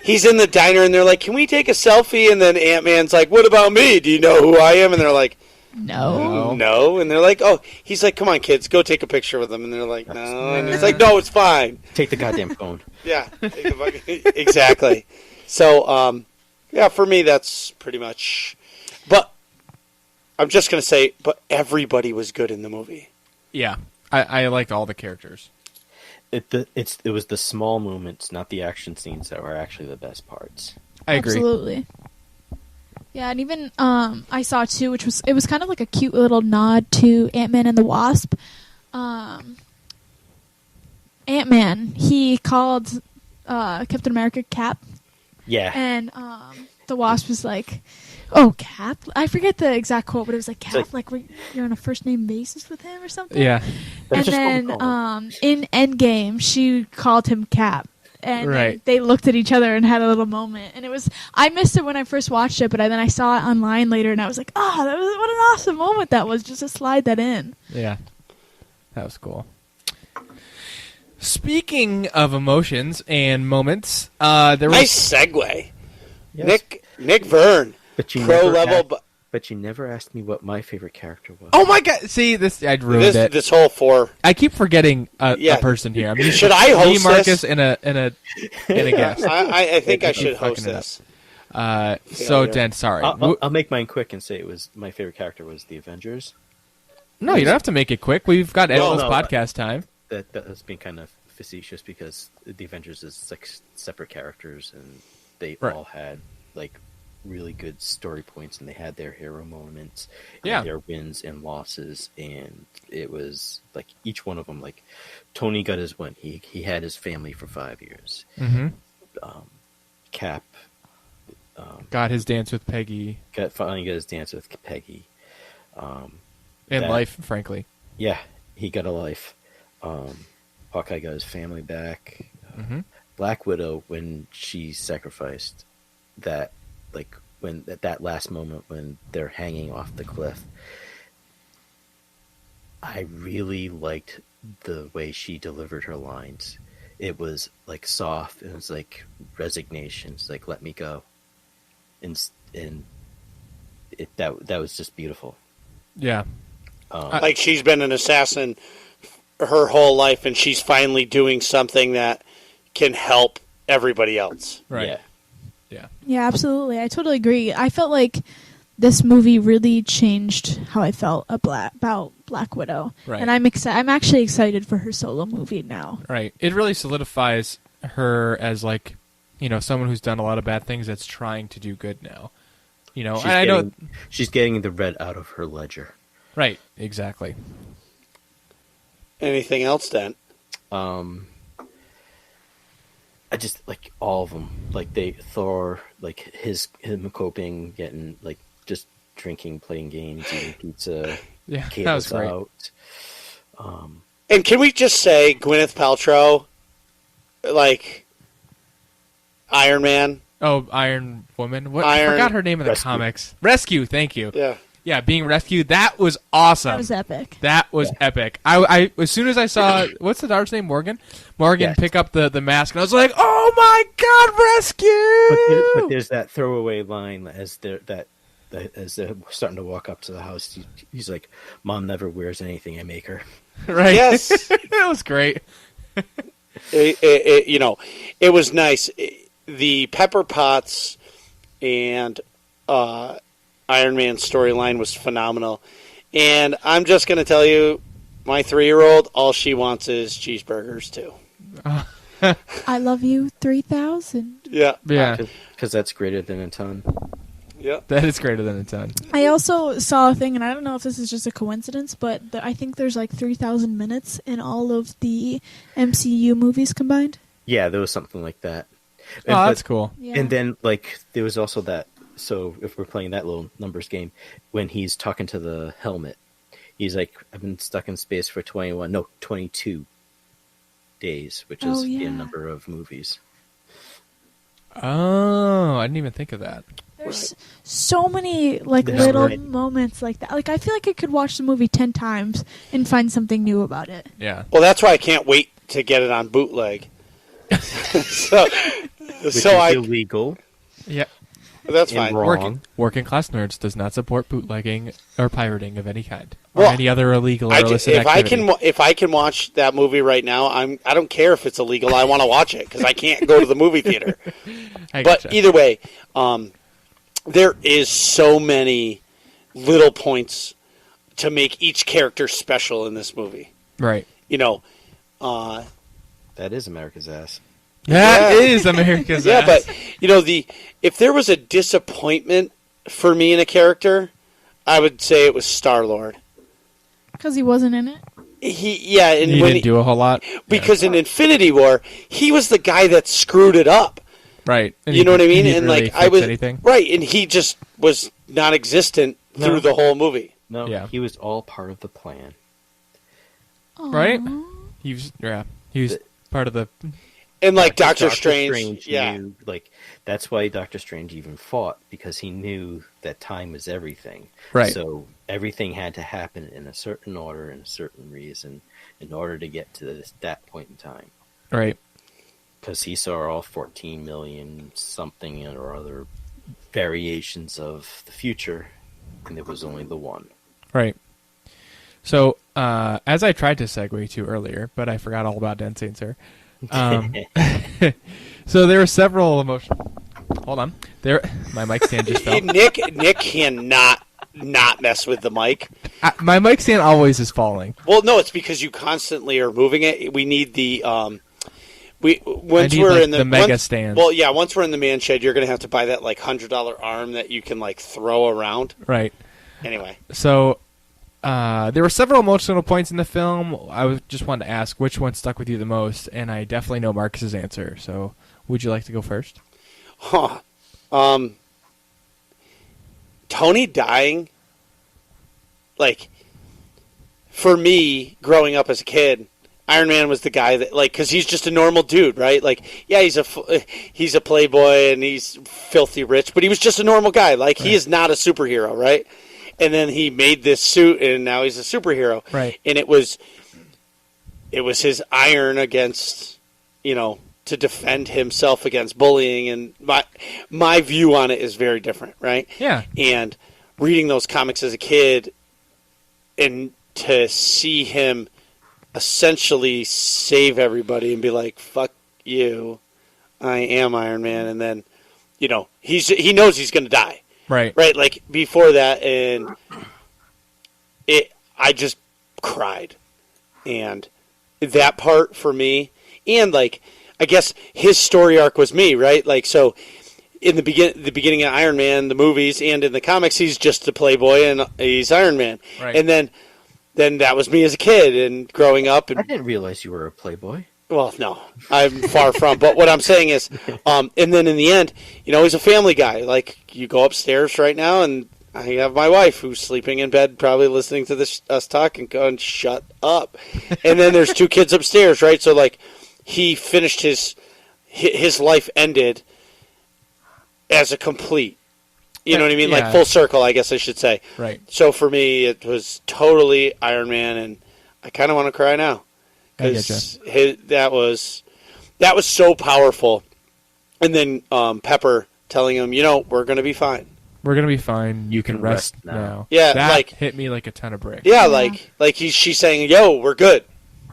he's in the diner, and they're like, "Can we take a selfie?" And then Ant-Man's like, "What about me? Do you know who I am?" And they're like, No. And they're like, "Oh," he's like, "Come on, kids, go take a picture with them." And they're like, "No." And it's like, "No, it's fine. Take the goddamn phone." Yeah, exactly. So, yeah, for me, that's pretty much. But I'm just gonna say, but everybody was good in the movie. Yeah, I liked all the characters. It was the small moments, not the action scenes, that were actually the best parts. I agree. Absolutely. Yeah, and even I saw too, it was kind of like a cute little nod to Ant-Man and the Wasp. Ant-Man, he called Captain America Cap. Yeah. And the Wasp was like, "Oh, Cap." I forget the exact quote, but it was like, "Cap, like you're on a first name basis with him or something." Yeah. And then in Endgame, she called him Cap. And then they looked at each other and had a little moment. And I missed it when I first watched it, but then I saw it online later, and I was like, "Oh, what an awesome moment that was, just to slide that in." Yeah. That was cool. Speaking of emotions and moments, there was... Nice segue. Yes. Nick Verne, pro level... But you never asked me what my favorite character was. Oh my god! See, I ruined it. This whole 4. I keep forgetting a person here. I mean, should I host me, Marcus, this? and a guest. I think I should host this. So, Dent, sorry. I'll make mine quick and say my favorite character was the Avengers. No, you don't have to make it quick. We've got endless podcast time. That has been kind of facetious because the Avengers is like separate characters, and they all had like really good story points, and they had their hero moments, and their wins and losses, and it was like each one of them. Like Tony got his win; he had his family for 5 years. Mm-hmm. Cap got his dance with Peggy. Finally got his dance with Peggy. And life, frankly. Yeah, he got a life. Hawkeye got his family back. Mm-hmm. Black Widow, when she sacrificed that, like when at that last moment when they're hanging off the cliff, I really liked the way she delivered her lines. It was like soft. It was like resignation. It's like, let me go, and that was just beautiful. Yeah, like she's been an assassin her whole life, and she's finally doing something that can help everybody else. Right. Yeah, absolutely. I totally agree. I felt like this movie really changed how I felt about Black Widow. Right. And I'm actually excited for her solo movie now. Right. It really solidifies her as like, someone who's done a lot of bad things that's trying to do good now. She's getting the red out of her ledger. Right. Exactly. Anything else, Dent? I just like all of them. Like Thor, like him coping, getting like just drinking, playing games, eating pizza. Yeah, that was great. Out. And can we just say Gwyneth Paltrow, like Iron Man? Oh, Iron Woman. What? I forgot her name in the comics. Rescue. Thank you. Yeah, being rescued. That was awesome. That was epic. That was epic. I as soon as I saw what's the daughter's name, Morgan pick up the mask, and I was like, oh my god, rescue! But there's that throwaway line as they're starting to walk up to the house. He's like, "Mom never wears anything I make her." Right? Yes, that was great. It was nice. The Pepper Potts and Iron Man storyline was phenomenal. And I'm just going to tell you, my 3-year-old, all she wants is cheeseburgers, too. I love you 3,000. Yeah. Because that's greater than a ton. Yeah. That is greater than a ton. I also saw a thing, and I don't know if this is just a coincidence, but I think there's like 3,000 minutes in all of the MCU movies combined. Yeah, there was something like that. Oh, that's cool. Yeah. And then, like, there was also that. So if we're playing that little numbers game, when he's talking to the helmet, he's like, "I've been stuck in space for 22 days," which is the number of movies. Oh, I didn't even think of that. There's so many little moments like that. Like, I feel like I could watch the movie 10 times and find something new about it. Yeah. Well, that's why I can't wait to get it on bootleg. Which is I illegal. Yeah. That's fine. Working class nerds does not support bootlegging or pirating of any kind or Well, any other illegal or illicit activity. If I can watch that movie right now, I don't care if it's illegal. I want to watch it because I can't go to the movie theater. But either way, there is so many little points to make each character special in this movie. Right. That is America's ass. That is America's ass. But if there was a disappointment for me in a character, I would say it was Star-Lord. Because he wasn't in it? He didn't do a whole lot. Because in Infinity War, he was the guy that screwed it up. Right. And you know what I mean? And really anything. Right, and he just was non-existent through the whole movie. No, he was all part of the plan. Aww. Right? He was part of the... And Doctor Strange knew, that's why Doctor Strange even fought, because he knew that time is everything. Right. So everything had to happen in a certain order and a certain reason in order to get to that point in time. Right. Because he saw all 14 million something or other variations of the future, and there was only the one. Right. So, as I tried to segue to earlier, but I forgot all about Dent Sensor. So there were several emotional. Hold on. My mic stand just fell. Nick cannot not mess with the mic. My mic stand always is falling. Well, no, it's because you constantly are moving it. We need the the mega stand. Well, yeah, once we're in the man shed, you're going to have to buy that $100 arm that you can throw around. Right. Anyway, so there were several emotional points in the film. I just wanted to ask which one stuck with you the most, and I definitely know Marcus's answer. So, would you like to go first? Tony dying. For me, growing up as a kid, Iron Man was the guy that, because he's just a normal dude, right? He's a playboy and he's filthy rich, but he was just a normal guy. Right. He is not a superhero, right? And then he made this suit, and now he's a superhero. Right. And it was his iron against, to defend himself against bullying. And my view on it is very different, right? Yeah. And reading those comics as a kid, and to see him essentially save everybody and be like, "Fuck you, I am Iron Man," and then, he knows he's going to die. Right. Right, before that, and I just cried. And that part for me, and, I guess his story arc was me, right? So in the beginning of Iron Man, the movies, and in the comics, he's just a playboy, and he's Iron Man. Right. And then that was me as a kid, and growing up. And I didn't realize you were a playboy. Well, no, I'm far from. But what I'm saying is, and then in the end, he's a family guy. You go upstairs right now, and I have my wife who's sleeping in bed, probably listening to us talk and going, "Shut up." And then there's 2 kids upstairs, right? So he finished his life ended as a complete. You know what I mean? Yeah. Full circle, I guess I should say. Right. So for me, it was totally Iron Man, and I kind of want to cry now. Because that was so powerful. And then Pepper telling him, we're going to be fine. We're going to be fine. You can rest now. Yeah, that hit me like a ton of bricks. Yeah, she's saying, "Yo, we're good.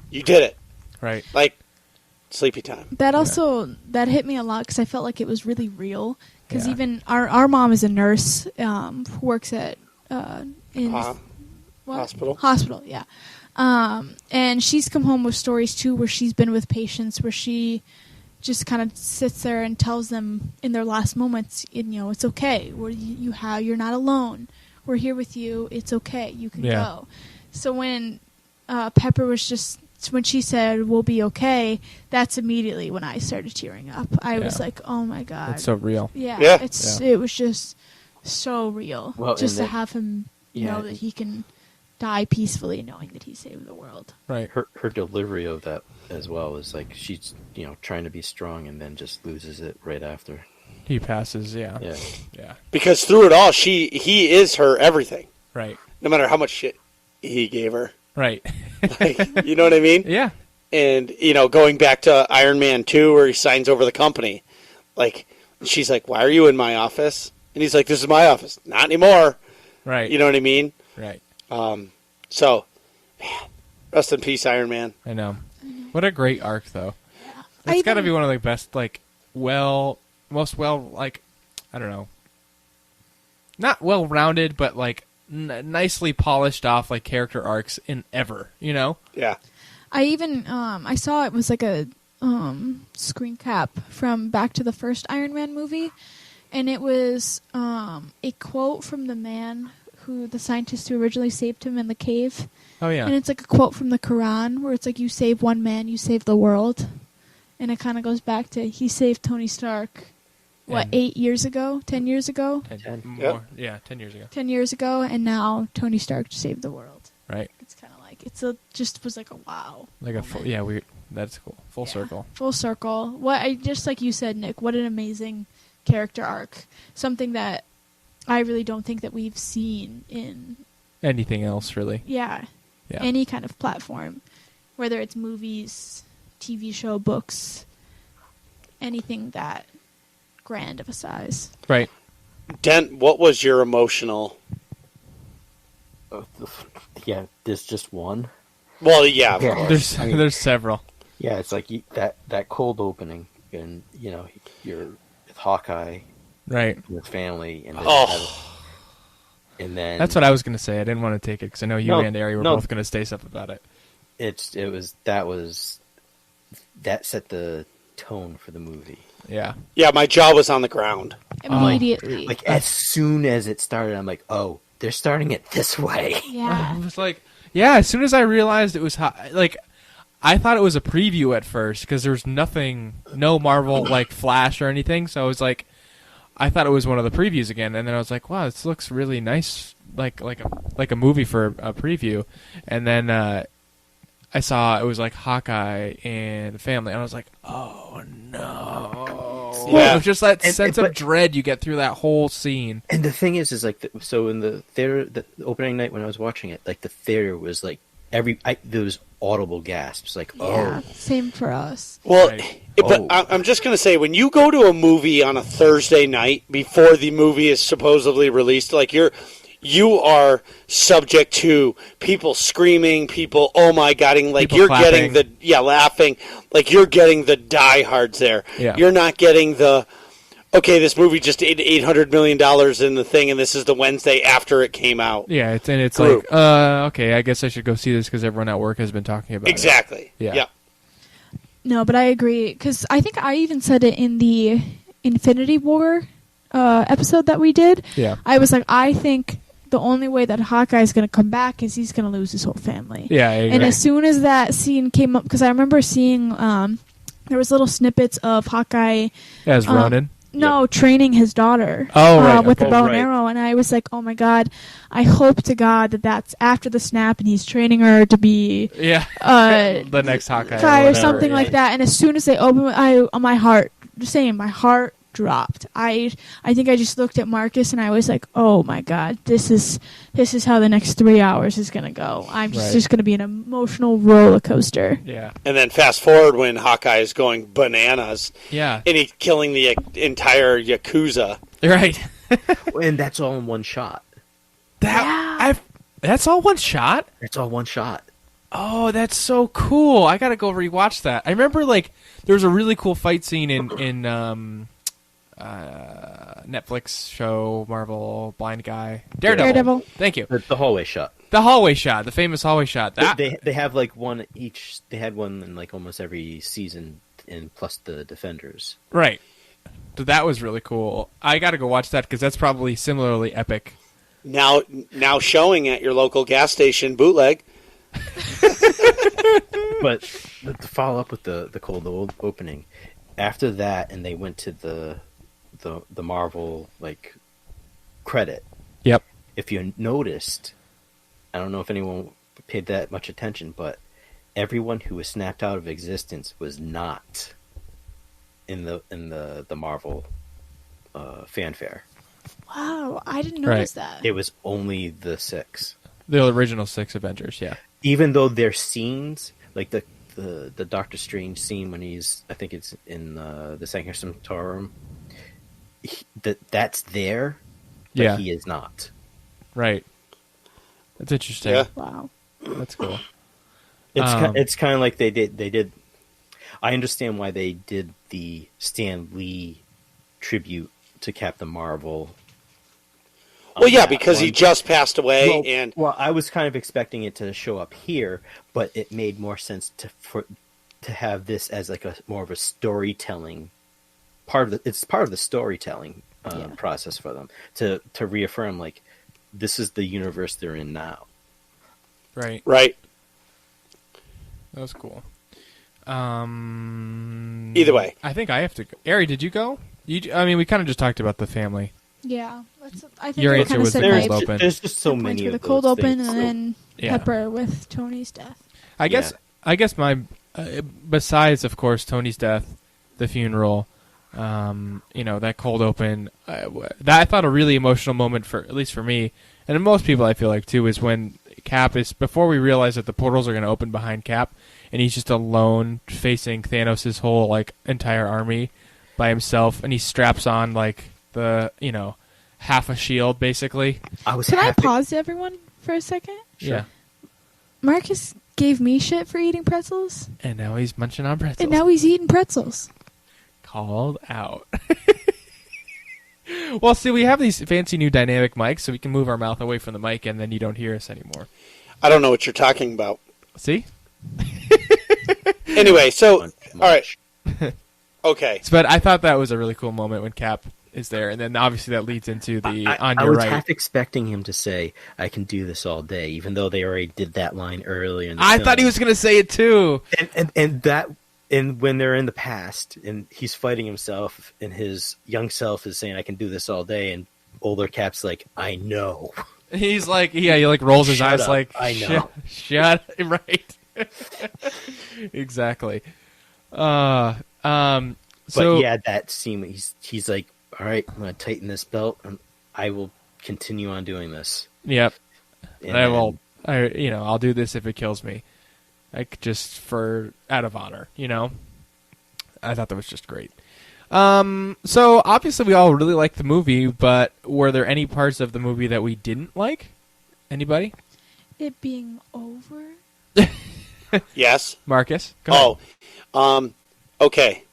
You did it." Right. Sleepy time. That that hit me a lot because I felt like it was really real. Because even our mom is a nurse who works at Hospital, yeah. And she's come home with stories too where she's been with patients where she just kind of sits there and tells them in their last moments, it's okay. You're not alone. We're here with you. It's okay. You can go. So when Pepper when she said, we'll be okay, that's immediately when I started tearing up. I was like, oh my God. It's so real. Yeah. It was just so real. Well, just to have him know that he can die peacefully knowing that he saved the world. Right. Her delivery of that as well is like she's, trying to be strong and then just loses it right after. He passes, yeah. Because through it all, he is her everything. Right. No matter how much shit he gave her. Right. You know what I mean? Yeah. And, going back to Iron Man 2 where he signs over the company, like, she's like, why are you in my office? And he's like, this is my office. Not anymore. Right. You know what I mean? Right. So, man, rest in peace, Iron Man. I know. What a great arc, though. It's got to be one of the best, like, I don't know. Not well-rounded, but, like, nicely polished off, like, character arcs in ever, Yeah. I even, I saw it was like a screen cap from back to the first Iron Man movie, and it was a quote from the scientist who originally saved him in the cave. Oh, yeah. And it's like a quote from the Quran where it's like, you save one man, you save the world. And it kind of goes back to, he saved Tony Stark, 8 years ago? 10 years ago? 10. More. Yeah, 10 years ago. 10 years ago, and now Tony Stark saved the world. Right. It's kind of like, just was like a wow. Like that's cool. Full circle. Full circle. Just like you said, Nick, what an amazing character arc. Something that I really don't think that we've seen in anything else, really. Yeah. Any kind of platform, whether it's movies, TV show, books, anything that grand of a size. Right. Dent, what was your emotional? There's just one. Well, yeah, of course. There's several. Yeah, it's like that cold opening, and you're with Hawkeye, right, with family, and and then that's what I was going to say. I didn't want to take it because I know you and Ari were both going to say something about it. That set the tone for the movie. Yeah. Yeah, my jaw was on the ground. Immediately. Like as soon as it started, I'm like, oh, they're starting it this way. Yeah. I was like, as soon as I realized it was like, I thought it was a preview at first because there's no Marvel like Flash or anything. So I was like, I thought it was one of the previews again, and then I was like, wow, this looks really nice, like a movie for a preview, and then I saw it was like Hawkeye and the family, and I was like, oh no. Yeah. It was just that sense of dread you get through that whole scene. And the thing is like, so in the theater, the opening night when I was watching it, like the theater was like there was audible gasps, like, yeah, same for us. Well, Right. but I'm just going to say, when you go to a movie on a Thursday night before the movie is supposedly released, like you are subject to people screaming, people, oh my God, like people you're clapping. getting laughing, like you're getting the diehards there. Yeah. You're not getting okay, this movie just did $800 million in the thing, and this is the Wednesday after it came out. Yeah, it's Group. like, okay, I guess I should go see this because everyone at work has been talking about it. Exactly. Yeah. No, but I agree, because I think I even said it in the Infinity War episode that we did. Yeah. I was like, I think the only way that Hawkeye's going to come back is he's going to lose his whole family. Yeah, I agree. And as soon as that scene came up, because I remember seeing there was little snippets of Hawkeye As Ronin. training his daughter with the bow and arrow, and I was like, oh my God, I hope to God that's after the snap and he's training her to be the next Hawkeye or something like that. And as soon as they opened, my heart dropped. I think I just looked at Marcus and I was like, oh my God, this is how the next 3 hours is gonna go. I'm just gonna be an emotional roller coaster. Yeah. And then fast forward when Hawkeye is going bananas. Yeah. And he's killing the entire Yakuza. Right. And that's all in one shot. That's all one shot? It's all one shot. Oh, that's so cool. I gotta go rewatch that. I remember there was a really cool fight scene in Netflix show, Marvel, Blind Guy, Daredevil. Thank you. The hallway shot. The hallway shot, the famous hallway shot. They have like one each. They had one in like almost every season and plus the Defenders. Right. So that was really cool. I got to go watch that because that's probably similarly epic. Now showing at your local gas station bootleg. But to follow up with the cold opening, after that, and they went to the Marvel like credit. Yep. If you noticed, I don't know if anyone paid that much attention, but everyone who was snapped out of existence was not in the Marvel fanfare. Wow, I didn't notice that. It was only the 6. The original 6 Avengers, yeah. Even though their scenes, like the Doctor Strange scene when he's, I think it's in the SWTOR room, that's there, but he is not. Right. That's interesting. Yeah. Wow. That's cool. It's kind of like they did. I understand why they did the Stan Lee tribute to Captain Marvel. Well, yeah, because he just passed away, well, I was kind of expecting it to show up here, but it made more sense to have this as like more of a storytelling part of it's part of the storytelling process for them to reaffirm like this is the universe they're in now. Right. Right. That was cool. Either way, I think I have to go. Ari, did you go? I mean, we kind of just talked about the family. Yeah, I think Your I answer kind of was said the my cold open. There's just so points many for of the those cold open, things. and then Yeah. Pepper with Tony's death. I guess my besides of course Tony's death, the funeral, that cold open, that I thought a really emotional moment for at least for me, and most people I feel like too, is when Cap is before we realize that the portals are going to open behind Cap, and he's just alone facing Thanos' whole like entire army by himself, and he straps on like the half a shield basically. Can I pause everyone for a second? Sure. Yeah. Marcus gave me shit for eating pretzels, And now he's munching on pretzels. and now he's eating pretzels. Called out. Well, see, we have these fancy new dynamic mics, so we can move our mouth away from the mic, and then you don't hear us anymore. I don't know what you're talking about. See? Anyway, so all right, okay. But I thought that was a really cool moment when Cap is there, and then obviously that leads into the on I your was right. half expecting him to say, "I can do this all day," even though they already did that line earlier. In the I film. thought he was going to say it too. And when they're in the past and he's fighting himself, and his young self is saying, "I can do this all day," and older Cap's like, "I know." He's like, he like rolls his Shut eyes up. like, I know. Shut right. Exactly. But So yeah, that scene, he's like, "All right, I'm going to tighten this belt, and I will continue on doing this." Yep. And I will. I'll do this if it kills me, like just for out of honor. I thought that was just great. So obviously we all really liked the movie, but were there any parts of the movie that we didn't like? Anybody? It being over. Yes, Marcus? Go ahead. Okay.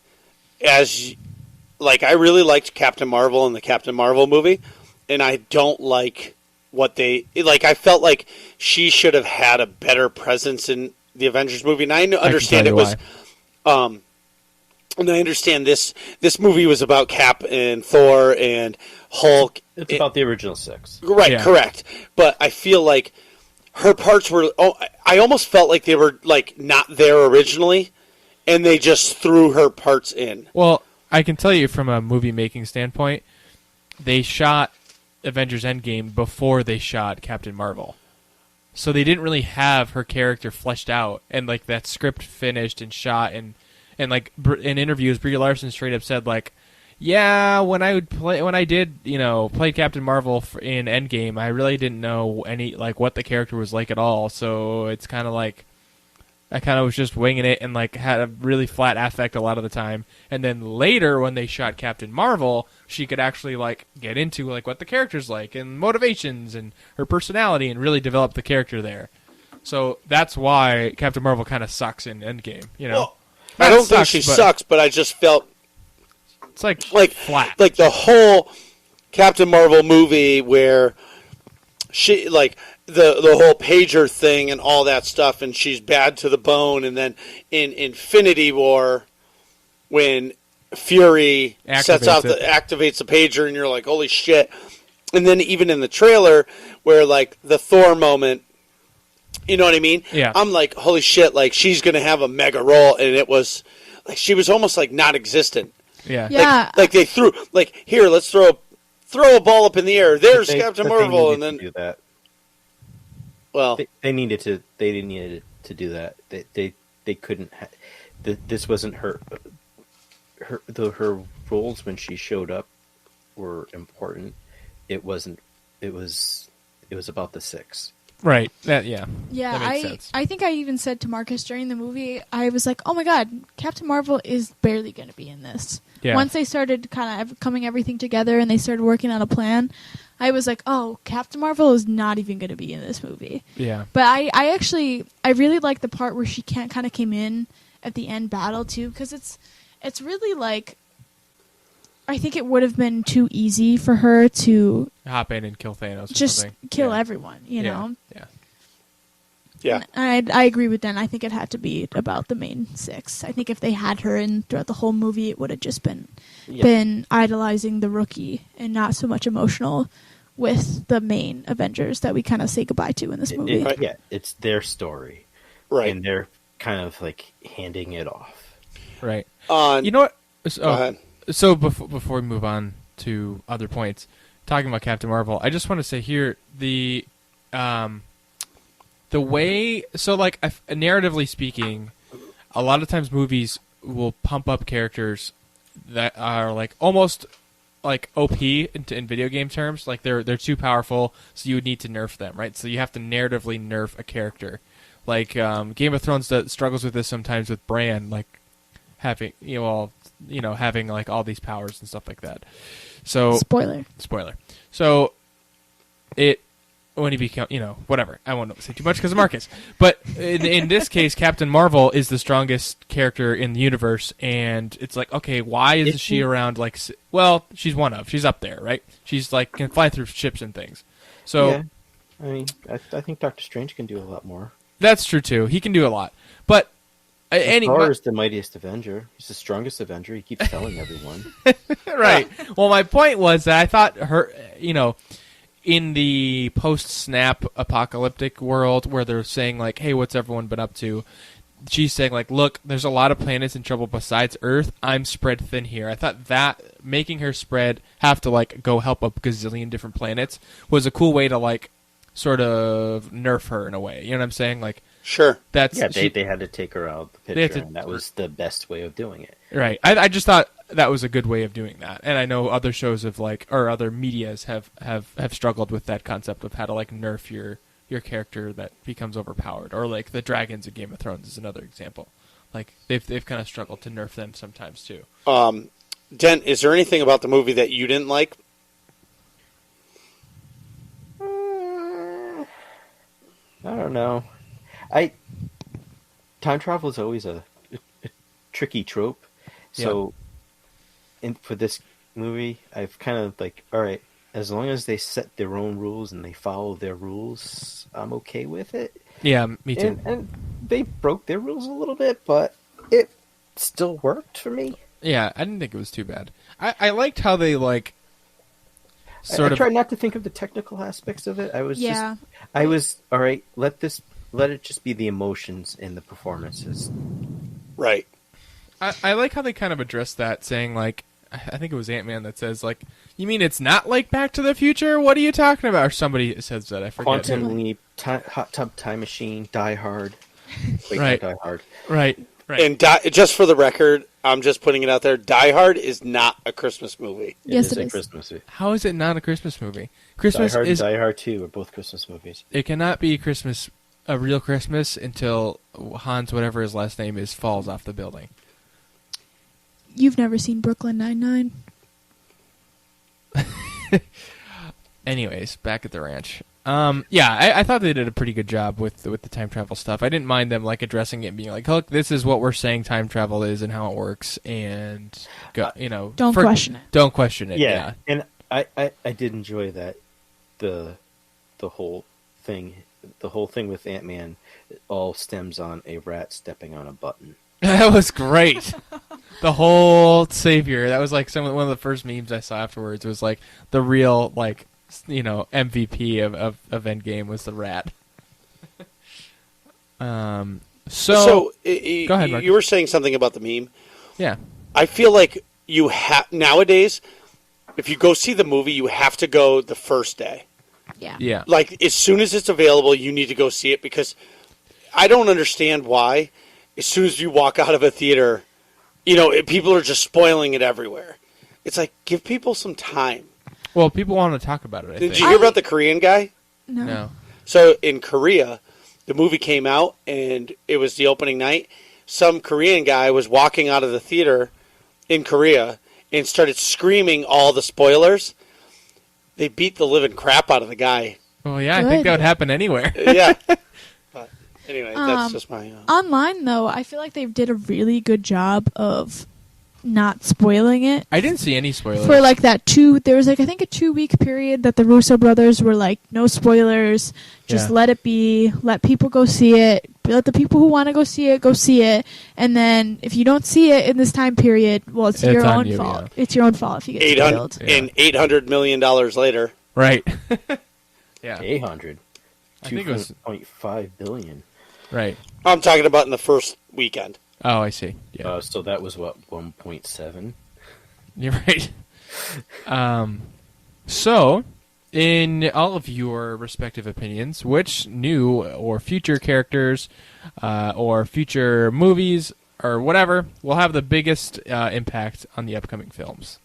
I really liked Captain Marvel in the Captain Marvel movie, and I don't like what they like. I felt like she should have had a better presence in the Avengers movie, and I understand it was. And I understand this movie was about Cap and Thor and Hulk. It's about the original 6. Right, Yeah. correct. But I feel like her parts were. I almost felt like they were like not there originally, and they just threw her parts in. Well, I can tell you from a movie making standpoint, they shot Avengers Endgame before they shot Captain Marvel. So they didn't really have her character fleshed out and like that script finished and shot and like in interviews Brie Larson straight up said like, yeah, when I did play Captain Marvel in Endgame, I really didn't know any like what the character was like at all. So it's kind of like I kind of was just winging it and like had a really flat affect a lot of the time. And then later when they shot Captain Marvel, she could actually like get into like what the character's like and motivations and her personality and really develop the character there. So that's why Captain Marvel kind of sucks in Endgame, Well, I don't think she sucks, but I just felt it's like flat. Like the whole Captain Marvel movie where she like the whole pager thing and all that stuff, and she's bad to the bone, and then in Infinity War, when Fury activates the pager, and you're like, holy shit. And then even in the trailer, where like the Thor moment, you know what I mean? Yeah. I'm like, holy shit, like she's going to have a mega role, and it was like she was almost like non-existent. Yeah. Like they threw, like, here, let's throw a ball up in the air. There's Captain Marvel, and then do that. Well, they needed to do that. They couldn't. This wasn't her. Her roles when she showed up were important. It wasn't. It was about the six. Right. Yeah. Yeah, that makes sense. I think I even said to Marcus during the movie, I was like, oh my god, Captain Marvel is barely going to be in this. Yeah. Once they started kind of coming everything together and they started working on a plan, I was like, oh, Captain Marvel is not even going to be in this movie. Yeah. But I really like the part where she kind of came in at the end battle too, because it's really like, I think it would have been too easy for her to hop in and kill Thanos or just something. kill everyone, you know? Yeah. And I agree with Dan. I think it had to be about the main six. I think if they had her in throughout the whole movie, it would have just been idolizing the Rookie and not so much emotional with the main Avengers that we kind of say goodbye to in this movie. Yeah, it's their story. Right. And they're kind of like handing it off. Right. You know what? Go ahead. So before we move on to other points, talking about Captain Marvel, I just want to say here the way, so like narratively speaking, a lot of times movies will pump up characters that are like almost like OP in video game terms, like they're too powerful, so you would need to nerf them, right? So you have to narratively nerf a character. Like Game of Thrones struggles with this sometimes with Bran, like having having like all these powers and stuff like that. So Spoiler. So when he became, whatever. I won't say too much because of Marcus. But in this case, Captain Marvel is the strongest character in the universe, and it's like, okay, why isn't she around? Like, well, she's she's up there, right? She's like can fly through ships and things. So, yeah. I mean, I think Doctor Strange can do a lot more. That's true too. He can do a lot, but Thor is the mightiest Avenger. He's the strongest Avenger. He keeps telling everyone. Right. Well, my point was that I thought her, in the post-snap apocalyptic world where they're saying, like, hey, what's everyone been up to? She's saying, like, look, there's a lot of planets in trouble besides Earth. I'm spread thin here. I thought that making her have to, like, go help a gazillion different planets was a cool way to, like, sort of nerf her in a way. You know what I'm saying? Like, sure. They had to take her out of the picture, and that was the best way of doing it. Right. I just thought that was a good way of doing that. And I know other shows or other medias have struggled with that concept of how to, like, nerf your character that becomes overpowered. Or, like, the dragons in Game of Thrones is another example. Like, they've kind of struggled to nerf them sometimes, too. Dent, is there anything about the movie that you didn't like? I don't know. Time travel is always a tricky trope. So, for this movie, I've kind of like, all right, as long as they set their own rules and they follow their rules, I'm okay with it. Yeah, me too. And they broke their rules a little bit, but it still worked for me. Yeah, I didn't think it was too bad. I liked how they, like, I tried not to think of the technical aspects of it. I was all right, let it just be the emotions and the performances. Right. I like how they kind of addressed that, saying, like, I think it was Ant-Man that says, like, you mean it's not like Back to the Future? What are you talking about? Or somebody says that, I forget. Quantum Leap, Hot Tub Time Machine, Die Hard. Wait, right. not Die Hard. Right. And just for the record, I'm just putting it out there, Die Hard is not a Christmas movie. Yes, it is it a is. Christmas movie. How is it not a Christmas movie? Christmas Die Hard is... and Die Hard 2 are both Christmas movies. It cannot be a real Christmas until Hans, whatever his last name is, falls off the building. You've never seen Brooklyn Nine-Nine? Anyways, back at the ranch. I thought they did a pretty good job with the time travel stuff. I didn't mind them, like, addressing it and being like, look, this is what we're saying time travel is and how it works, and don't question it. Don't question it. Yeah. And I did enjoy that the whole thing with Ant-Man all stems on a rat stepping on a button. That was great. the whole savior. That was like one of the first memes I saw afterwards. It was like the real like MVP of Endgame was the rat. So go ahead, Mark. You were saying something about the meme. Yeah. I feel like you have nowadays. If you go see the movie, you have to go the first day. Yeah. Yeah. Like as soon as it's available, you need to go see it because I don't understand why. As soon as you walk out of a theater, people are just spoiling it everywhere. It's like give people some time. Well, people want to talk about it. Did you hear about the Korean guy? No. So in Korea, the movie came out and it was the opening night. Some Korean guy was walking out of the theater in Korea and started screaming all the spoilers. They beat the living crap out of the guy. Well, yeah, I think that would happen anywhere. Yeah. But anyway, that's just my... Online, though, I feel like they did a really good job of not spoiling it. I didn't see any spoilers. For like that there was like I think a 2-week period that the Russo brothers were like, no spoilers, just let it be, let people go see it, let the people who want to go see it, and then if you don't see it in this time period, well, it's your own fault. Yeah. It's your own fault if you get spoiled. And $800 million later. Right. Yeah. 800. I think it was 2.5 billion. Right. I'm talking about in the first weekend. Oh, I see. Yeah. So that was what 1.7. You're right. So, in all of your respective opinions, which new or future characters, or future movies, or whatever, will have the biggest impact on the upcoming films?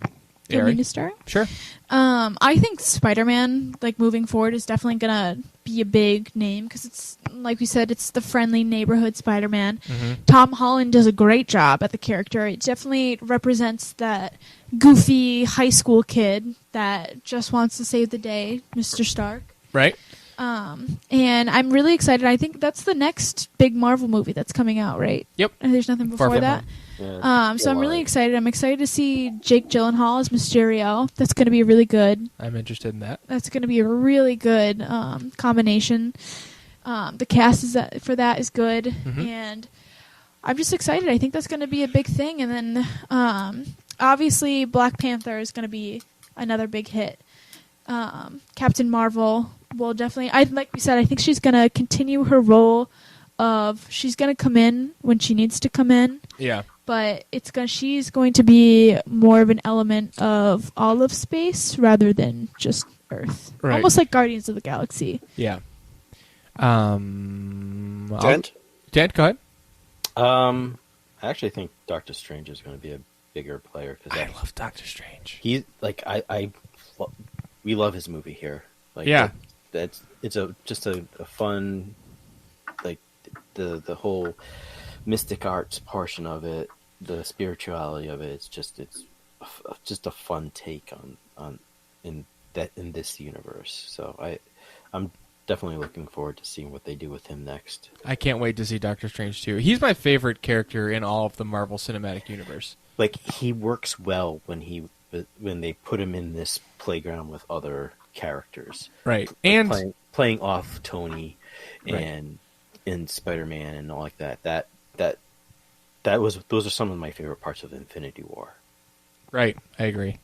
Do you want me to start? Sure. I think Spider-Man, like moving forward, is definitely gonna be a big name because it's like we said, it's the friendly neighborhood Spider-Man. Mm-hmm. Tom Holland does a great job at the character. It definitely represents that goofy high school kid that just wants to save the day, Mr. Stark. Right. And I'm really excited. I think that's the next big Marvel movie that's coming out, right? Yep. And there's nothing before that. Yeah, so I'm really excited. I'm excited to see Jake Gyllenhaal as Mysterio. That's going to be really good. I'm interested in that. That's going to be a really good combination. The cast for that is good, and I'm just excited. I think that's going to be a big thing. And then obviously Black Panther is going to be another big hit. Captain Marvel will definitely. Like we said, I think she's going to continue her role of she's going to come in when she needs to come in. Yeah. But she's going to be more of an element of all of space rather than just Earth. Right. Almost like Guardians of the Galaxy. Yeah. Dent? Dent, go ahead. I actually think Doctor Strange is going to be a bigger player because I love Doctor Strange. He's like we love his movie here. Like, yeah, it's just a fun, like the whole mystic arts portion of it, the spirituality of it. It's just a fun take on in this universe. So I'm definitely looking forward to seeing what they do with him next. I can't wait to see Doctor Strange too. He's my favorite character in all of the Marvel Cinematic Universe. Like he works well when they put him in this playground with other characters, right? Like And playing off Tony right. and Spider-Man and all like that. Those are some of my favorite parts of Infinity War. Right, I agree.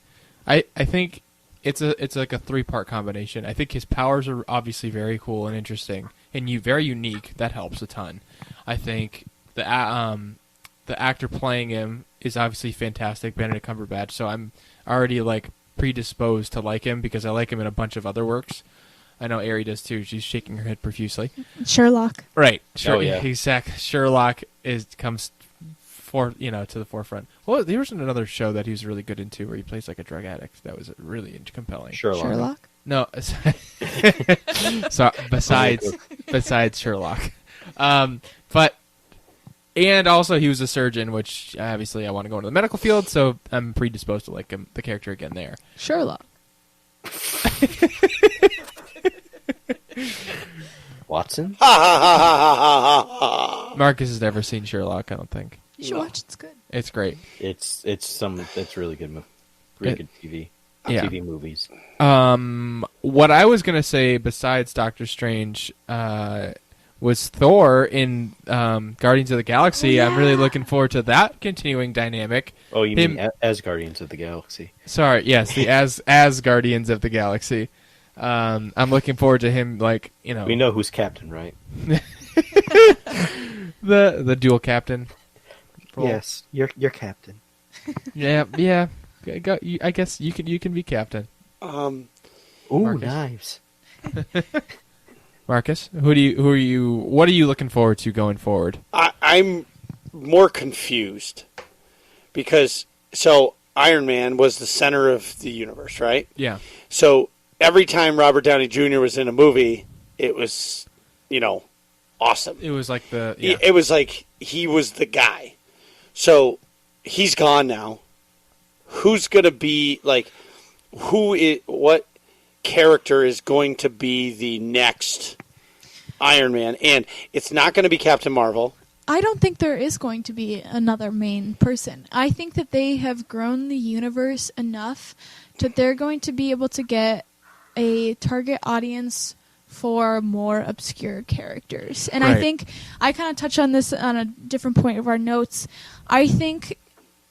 I think it's like a 3-part combination. I think his powers are obviously very cool and interesting and very unique. That helps a ton. I think the actor playing him is obviously fantastic, Benedict Cumberbatch. So I'm already like predisposed to like him because I like him in a bunch of other works. I know Ari does too. She's shaking her head profusely. Sherlock. Right. Sure. Oh, yeah. Exactly. Sherlock comes to the forefront. Well, there was another show that he was really good into where he plays like a drug addict. That was really compelling. Sherlock? No. So besides Sherlock, and also he was a surgeon, which obviously I want to go into the medical field, so I'm predisposed to like the character again there. Sherlock. Watson? Marcus has never seen Sherlock, I don't think. You should watch it. It's good. It's great. It's really good. Really good TV. Yeah. TV movies. What I was gonna say besides Doctor Strange, was Thor in Guardians of the Galaxy. Yeah. I'm really looking forward to that continuing dynamic. Oh, you mean as Guardians of the Galaxy? Sorry, yes, the as Guardians of the Galaxy. I'm looking forward to him, like, you know. We know who's captain, right? the dual captain. Role. Yes, you're captain. Yeah. I guess you can be captain. Ooh, Marcus. knives. Marcus, what are you looking forward to going forward? I'm more confused because Iron Man was the center of the universe, right? Yeah. So every time Robert Downey Jr. was in a movie, it was, awesome. It was like It was like he was the guy. So he's gone now. Who's going to be, like, what character is going to be the next Iron Man? And it's not going to be Captain Marvel. I don't think there is going to be another main person. I think that they have grown the universe enough that they're going to be able to get a target audience for more obscure characters. And Right. I think I kind of touched on this on a different point of our notes. I think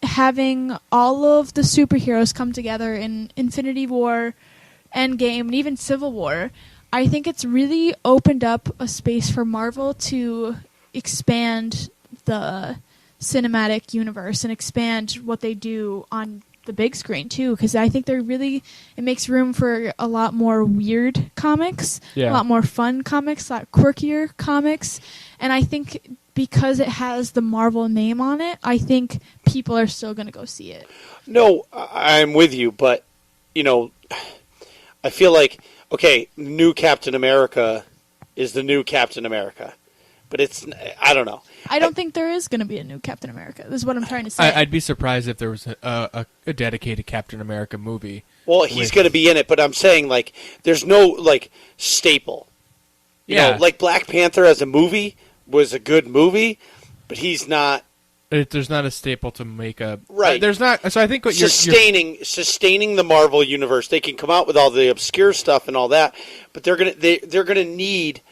having all of the superheroes come together in Infinity War, Endgame, and even Civil War, I think it's really opened up a space for Marvel to expand the cinematic universe and expand what they do on the big screen too, because I think it makes room for a lot more weird comics, Yeah. a lot more fun comics, a lot quirkier comics, and I think because it has the Marvel name on it, I think people are still going to go see it. No, I'm with you, but, I feel like, okay, new Captain America is the new Captain America. But I don't know. I don't think there is going to be a new Captain America. This is what I'm trying to say. I'd be surprised if there was a dedicated Captain America movie. Well, he's going to be in it, but I'm saying, like, there's no, like, staple. You know, like Black Panther as a movie was a good movie, but he's not. There's not a staple to make a right. There's not. So I think what sustaining the Marvel universe. They can come out with all the obscure stuff and all that, but they're gonna need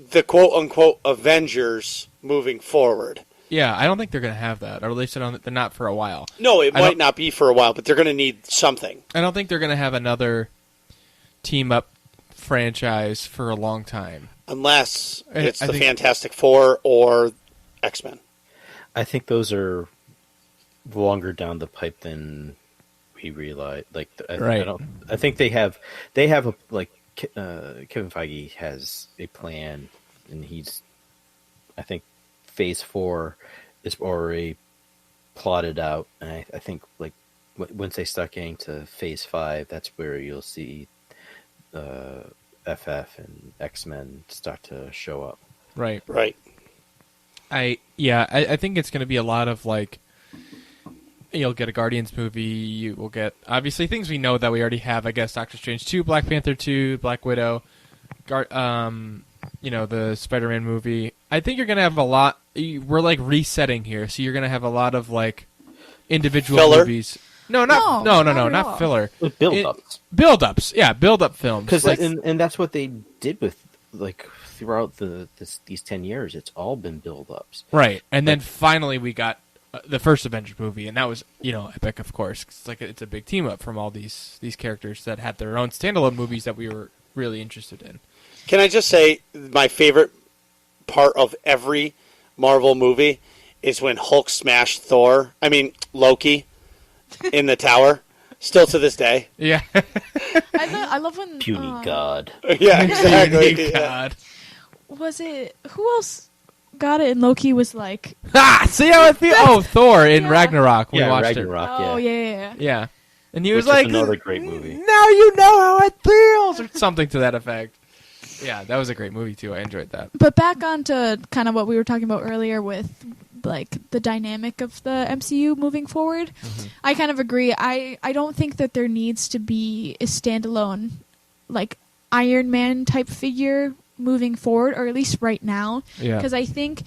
the quote unquote Avengers moving forward. Yeah, I don't think they're going to have that, or at least they're not for a while. No, it might not be for a while, but they're going to need something. I don't think they're going to have another team up franchise for a long time, unless it's the Fantastic Four or X-Men. I think those are longer down the pipe than we realize. Like, I think they have a Kevin Feige has a plan, and I think Phase 4 is already plotted out, and I think like once they start getting to Phase 5, that's where you'll see FF and X-Men start to show up. Right. I think it's going to be a lot of like. You'll get a Guardians movie. You will get, obviously, things we know that we already have. I guess Doctor Strange 2, Black Panther 2, Black Widow, the Spider-Man movie. I think you're going to have a lot. We're like resetting here, so you're going to have a lot of like individual filler? Movies. No, not filler. Build-ups. Build-ups, yeah, build-up films. Because and that's what they did with like throughout these 10 years. It's all been build-ups. Right, and then finally we got the first Avengers movie, and that was, epic, of course. It's a big team up from all these characters that had their own standalone movies that we were really interested in. Can I just say my favorite part of every Marvel movie is when Hulk smashed Loki in the tower. Still to this day. Yeah. I love when Puny God. Yeah, exactly. Puny God. Was it who else got it? And Loki was like, see how it feels. Oh, Thor in Ragnarok. We watched Ragnarok, it. Oh yeah. Yeah, and he was Which like, is another great movie. Now you know how it feels, or something to that effect. Yeah, that was a great movie too. I enjoyed that. But back onto kind of what we were talking about earlier with like the dynamic of the MCU moving forward. Mm-hmm. I kind of agree. I don't think that there needs to be a standalone like Iron Man type figure moving forward, or at least right now. Yeah. Because I think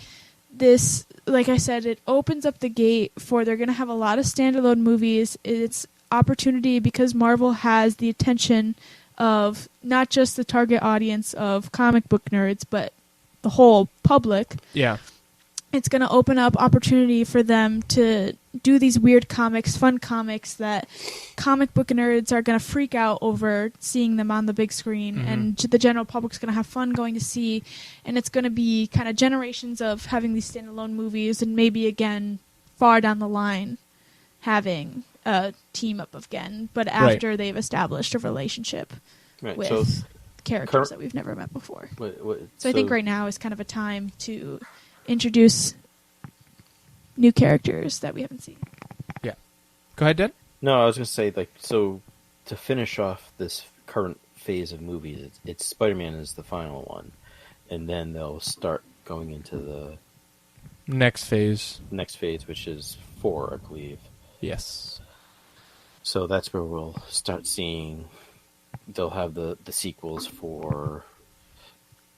this, like I said, it opens up the gate for they're going to have a lot of standalone movies. It's opportunity because Marvel has the attention of not just the target audience of comic book nerds, but the whole public. Yeah. It's going to open up opportunity for them to do these weird comics, fun comics that comic book nerds are going to freak out over seeing them on the big screen, and the general public's going to have fun going to see, and it's going to be kind of generations of having these standalone movies, and maybe again far down the line having a team up again, but after they've established a relationship with characters that we've never met before. So I think right now is kind of a time to introduce new characters that we haven't seen. Yeah. Go ahead, Dan. No, I was going to say, like, so to finish off this current phase of movies, it's Spider-Man is the final one, and then they'll start going into the next phase, which is 4, I believe. Yes. So that's where we'll start seeing. They'll have the sequels for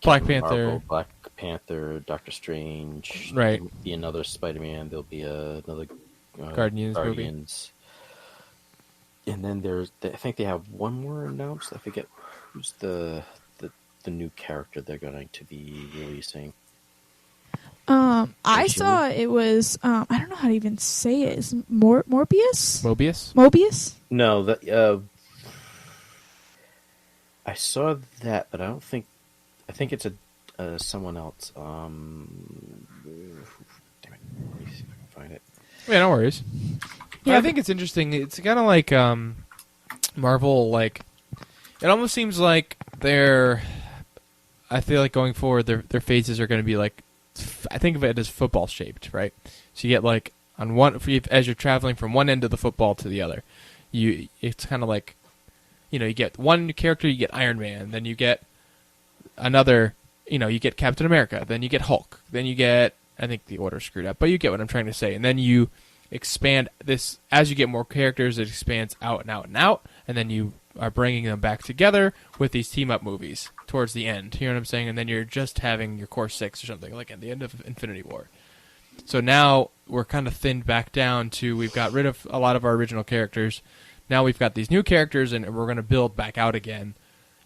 Black Captain Panther, Marvel, Black Panther, Doctor Strange. Right. There'll be another Spider-Man. There'll be another Guardians. And then I think they have one more announced. I forget who's the new character they're going to be releasing. I saw it was I don't know how to even say it. Is Morbius? Mobius? No, I saw that, but I don't think. I think it's someone else. Damn it! Let me see if I can find it. Yeah, no worries. Yeah, I think it's interesting. It's kind of like Marvel. Like, it almost seems like I feel like going forward, their phases are going to be like. I think of it as football shaped, right? So you get like on one as you're traveling from one end of the football to the other. It's kind of like, you get one character, you get Iron Man, then you get another, you get Captain America, then you get Hulk, then you get, I think the order's screwed up, but you get what I'm trying to say. And then you expand this, as you get more characters, it expands out and out and out, and then you are bringing them back together with these team-up movies towards the end. You know what I'm saying? And then you're just having your core 6 or something, like at the end of Infinity War. So now we're kind of thinned back down to, we've got rid of a lot of our original characters. Now we've got these new characters, and we're going to build back out again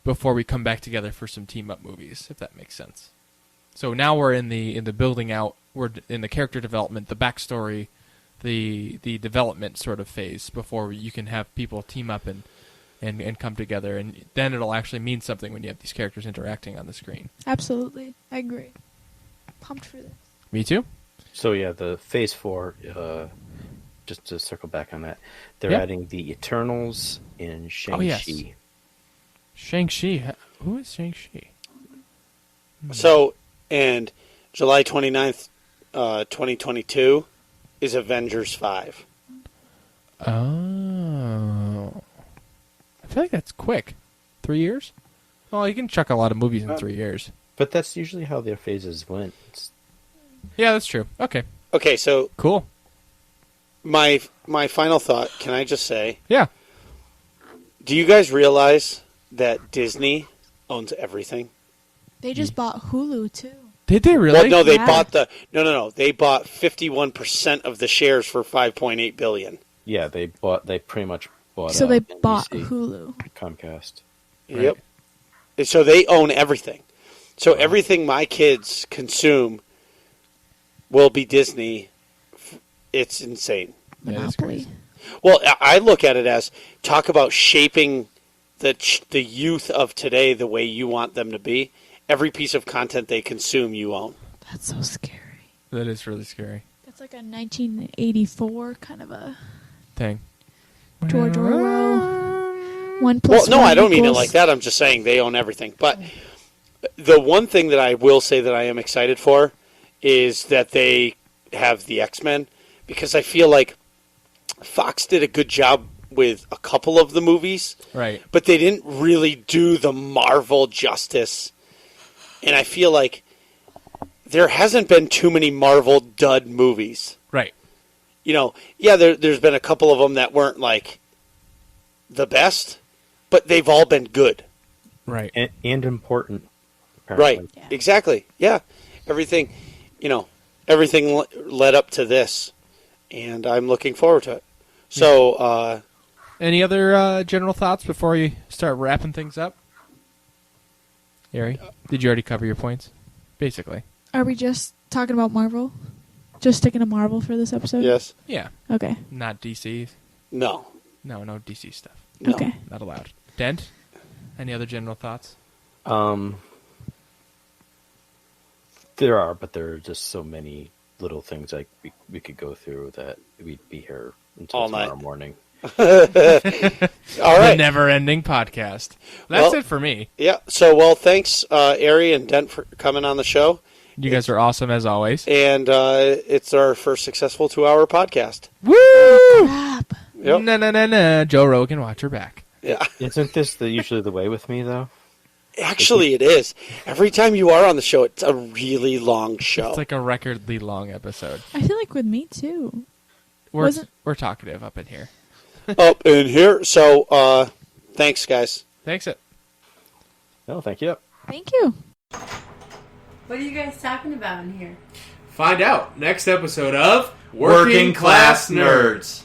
before we come back together for some team-up movies, if that makes sense. So now we're in the building out, we're in the character development, the backstory, the development sort of phase before you can have people team up and come together, and then it'll actually mean something when you have these characters interacting on the screen. Absolutely. I agree. Pumped for this. Me too. So yeah, the Phase 4, just to circle back on that, they're adding the Eternals and Shang-Chi. Oh, yes. Shang-Chi. Who is Shang-Chi? So, and July 29th, 2022 is Avengers 5. Oh. I feel like that's quick. 3 years? Well, you can chuck a lot of movies in 3 years. But that's usually how their phases went. Yeah, that's true. Okay. Okay, so cool. My final thought, can I just say? Yeah. Do you guys realize that Disney owns everything? They just bought Hulu too. Did they really? Well, no, they Yeah. bought They bought 51% of the shares for $5.8 billion. Yeah, they pretty much bought. So they NBC, bought Hulu. Comcast. Right. Yep. And so they own everything. So everything my kids consume will be Disney. It's insane. Yeah, that's Monopoly. Well, I look at it as talk about shaping the youth of today the way you want them to be. Every piece of content they consume, you own. That's so scary. That is really scary. That's like a 1984 kind of a Thing. George Orwell. 1 + Well, no, 1 I don't mean it equals- like that. I'm just saying they own everything. But the one thing that I will say that I am excited for is that they have the X-Men, because I feel like Fox did a good job with a couple of the movies, Right. but they didn't really do the Marvel justice. And I feel like there hasn't been too many Marvel dud movies. Right. There's been a couple of them that weren't like the best, but they've all been good. Right. And important. Apparently. Right. Yeah. Exactly. Yeah. Everything led up to this, and I'm looking forward to it. So, Any other general thoughts before you start wrapping things up? Ari, did you already cover your points? basically. Are we just talking about Marvel? Just sticking to Marvel for this episode? Yes. Yeah. Okay. Not DC. No. No DC stuff. No. Okay. Not allowed. Dent? Any other general thoughts? There are, but there are just so many little things like we could go through that we'd be here until All tomorrow night. morning. All The right. never-ending podcast. That's Well- it for me. Yeah. So, well, thanks, Ari and Dent, for coming on the show. You guys are awesome as always. And it's our first successful 2-hour podcast. Woo! Crap. Yep. No. Joe Rogan, watch her back. Yeah. Isn't this usually the way with me, though? Actually, it is. Every time you are on the show, it's a really long show. It's like a record-ly long episode. I feel like with me too. We're talkative up in here. Up in here. So, thanks, guys. Thanks. No, thank you. Thank you. What are you guys talking about in here? Find out next episode of Working Class Nerds.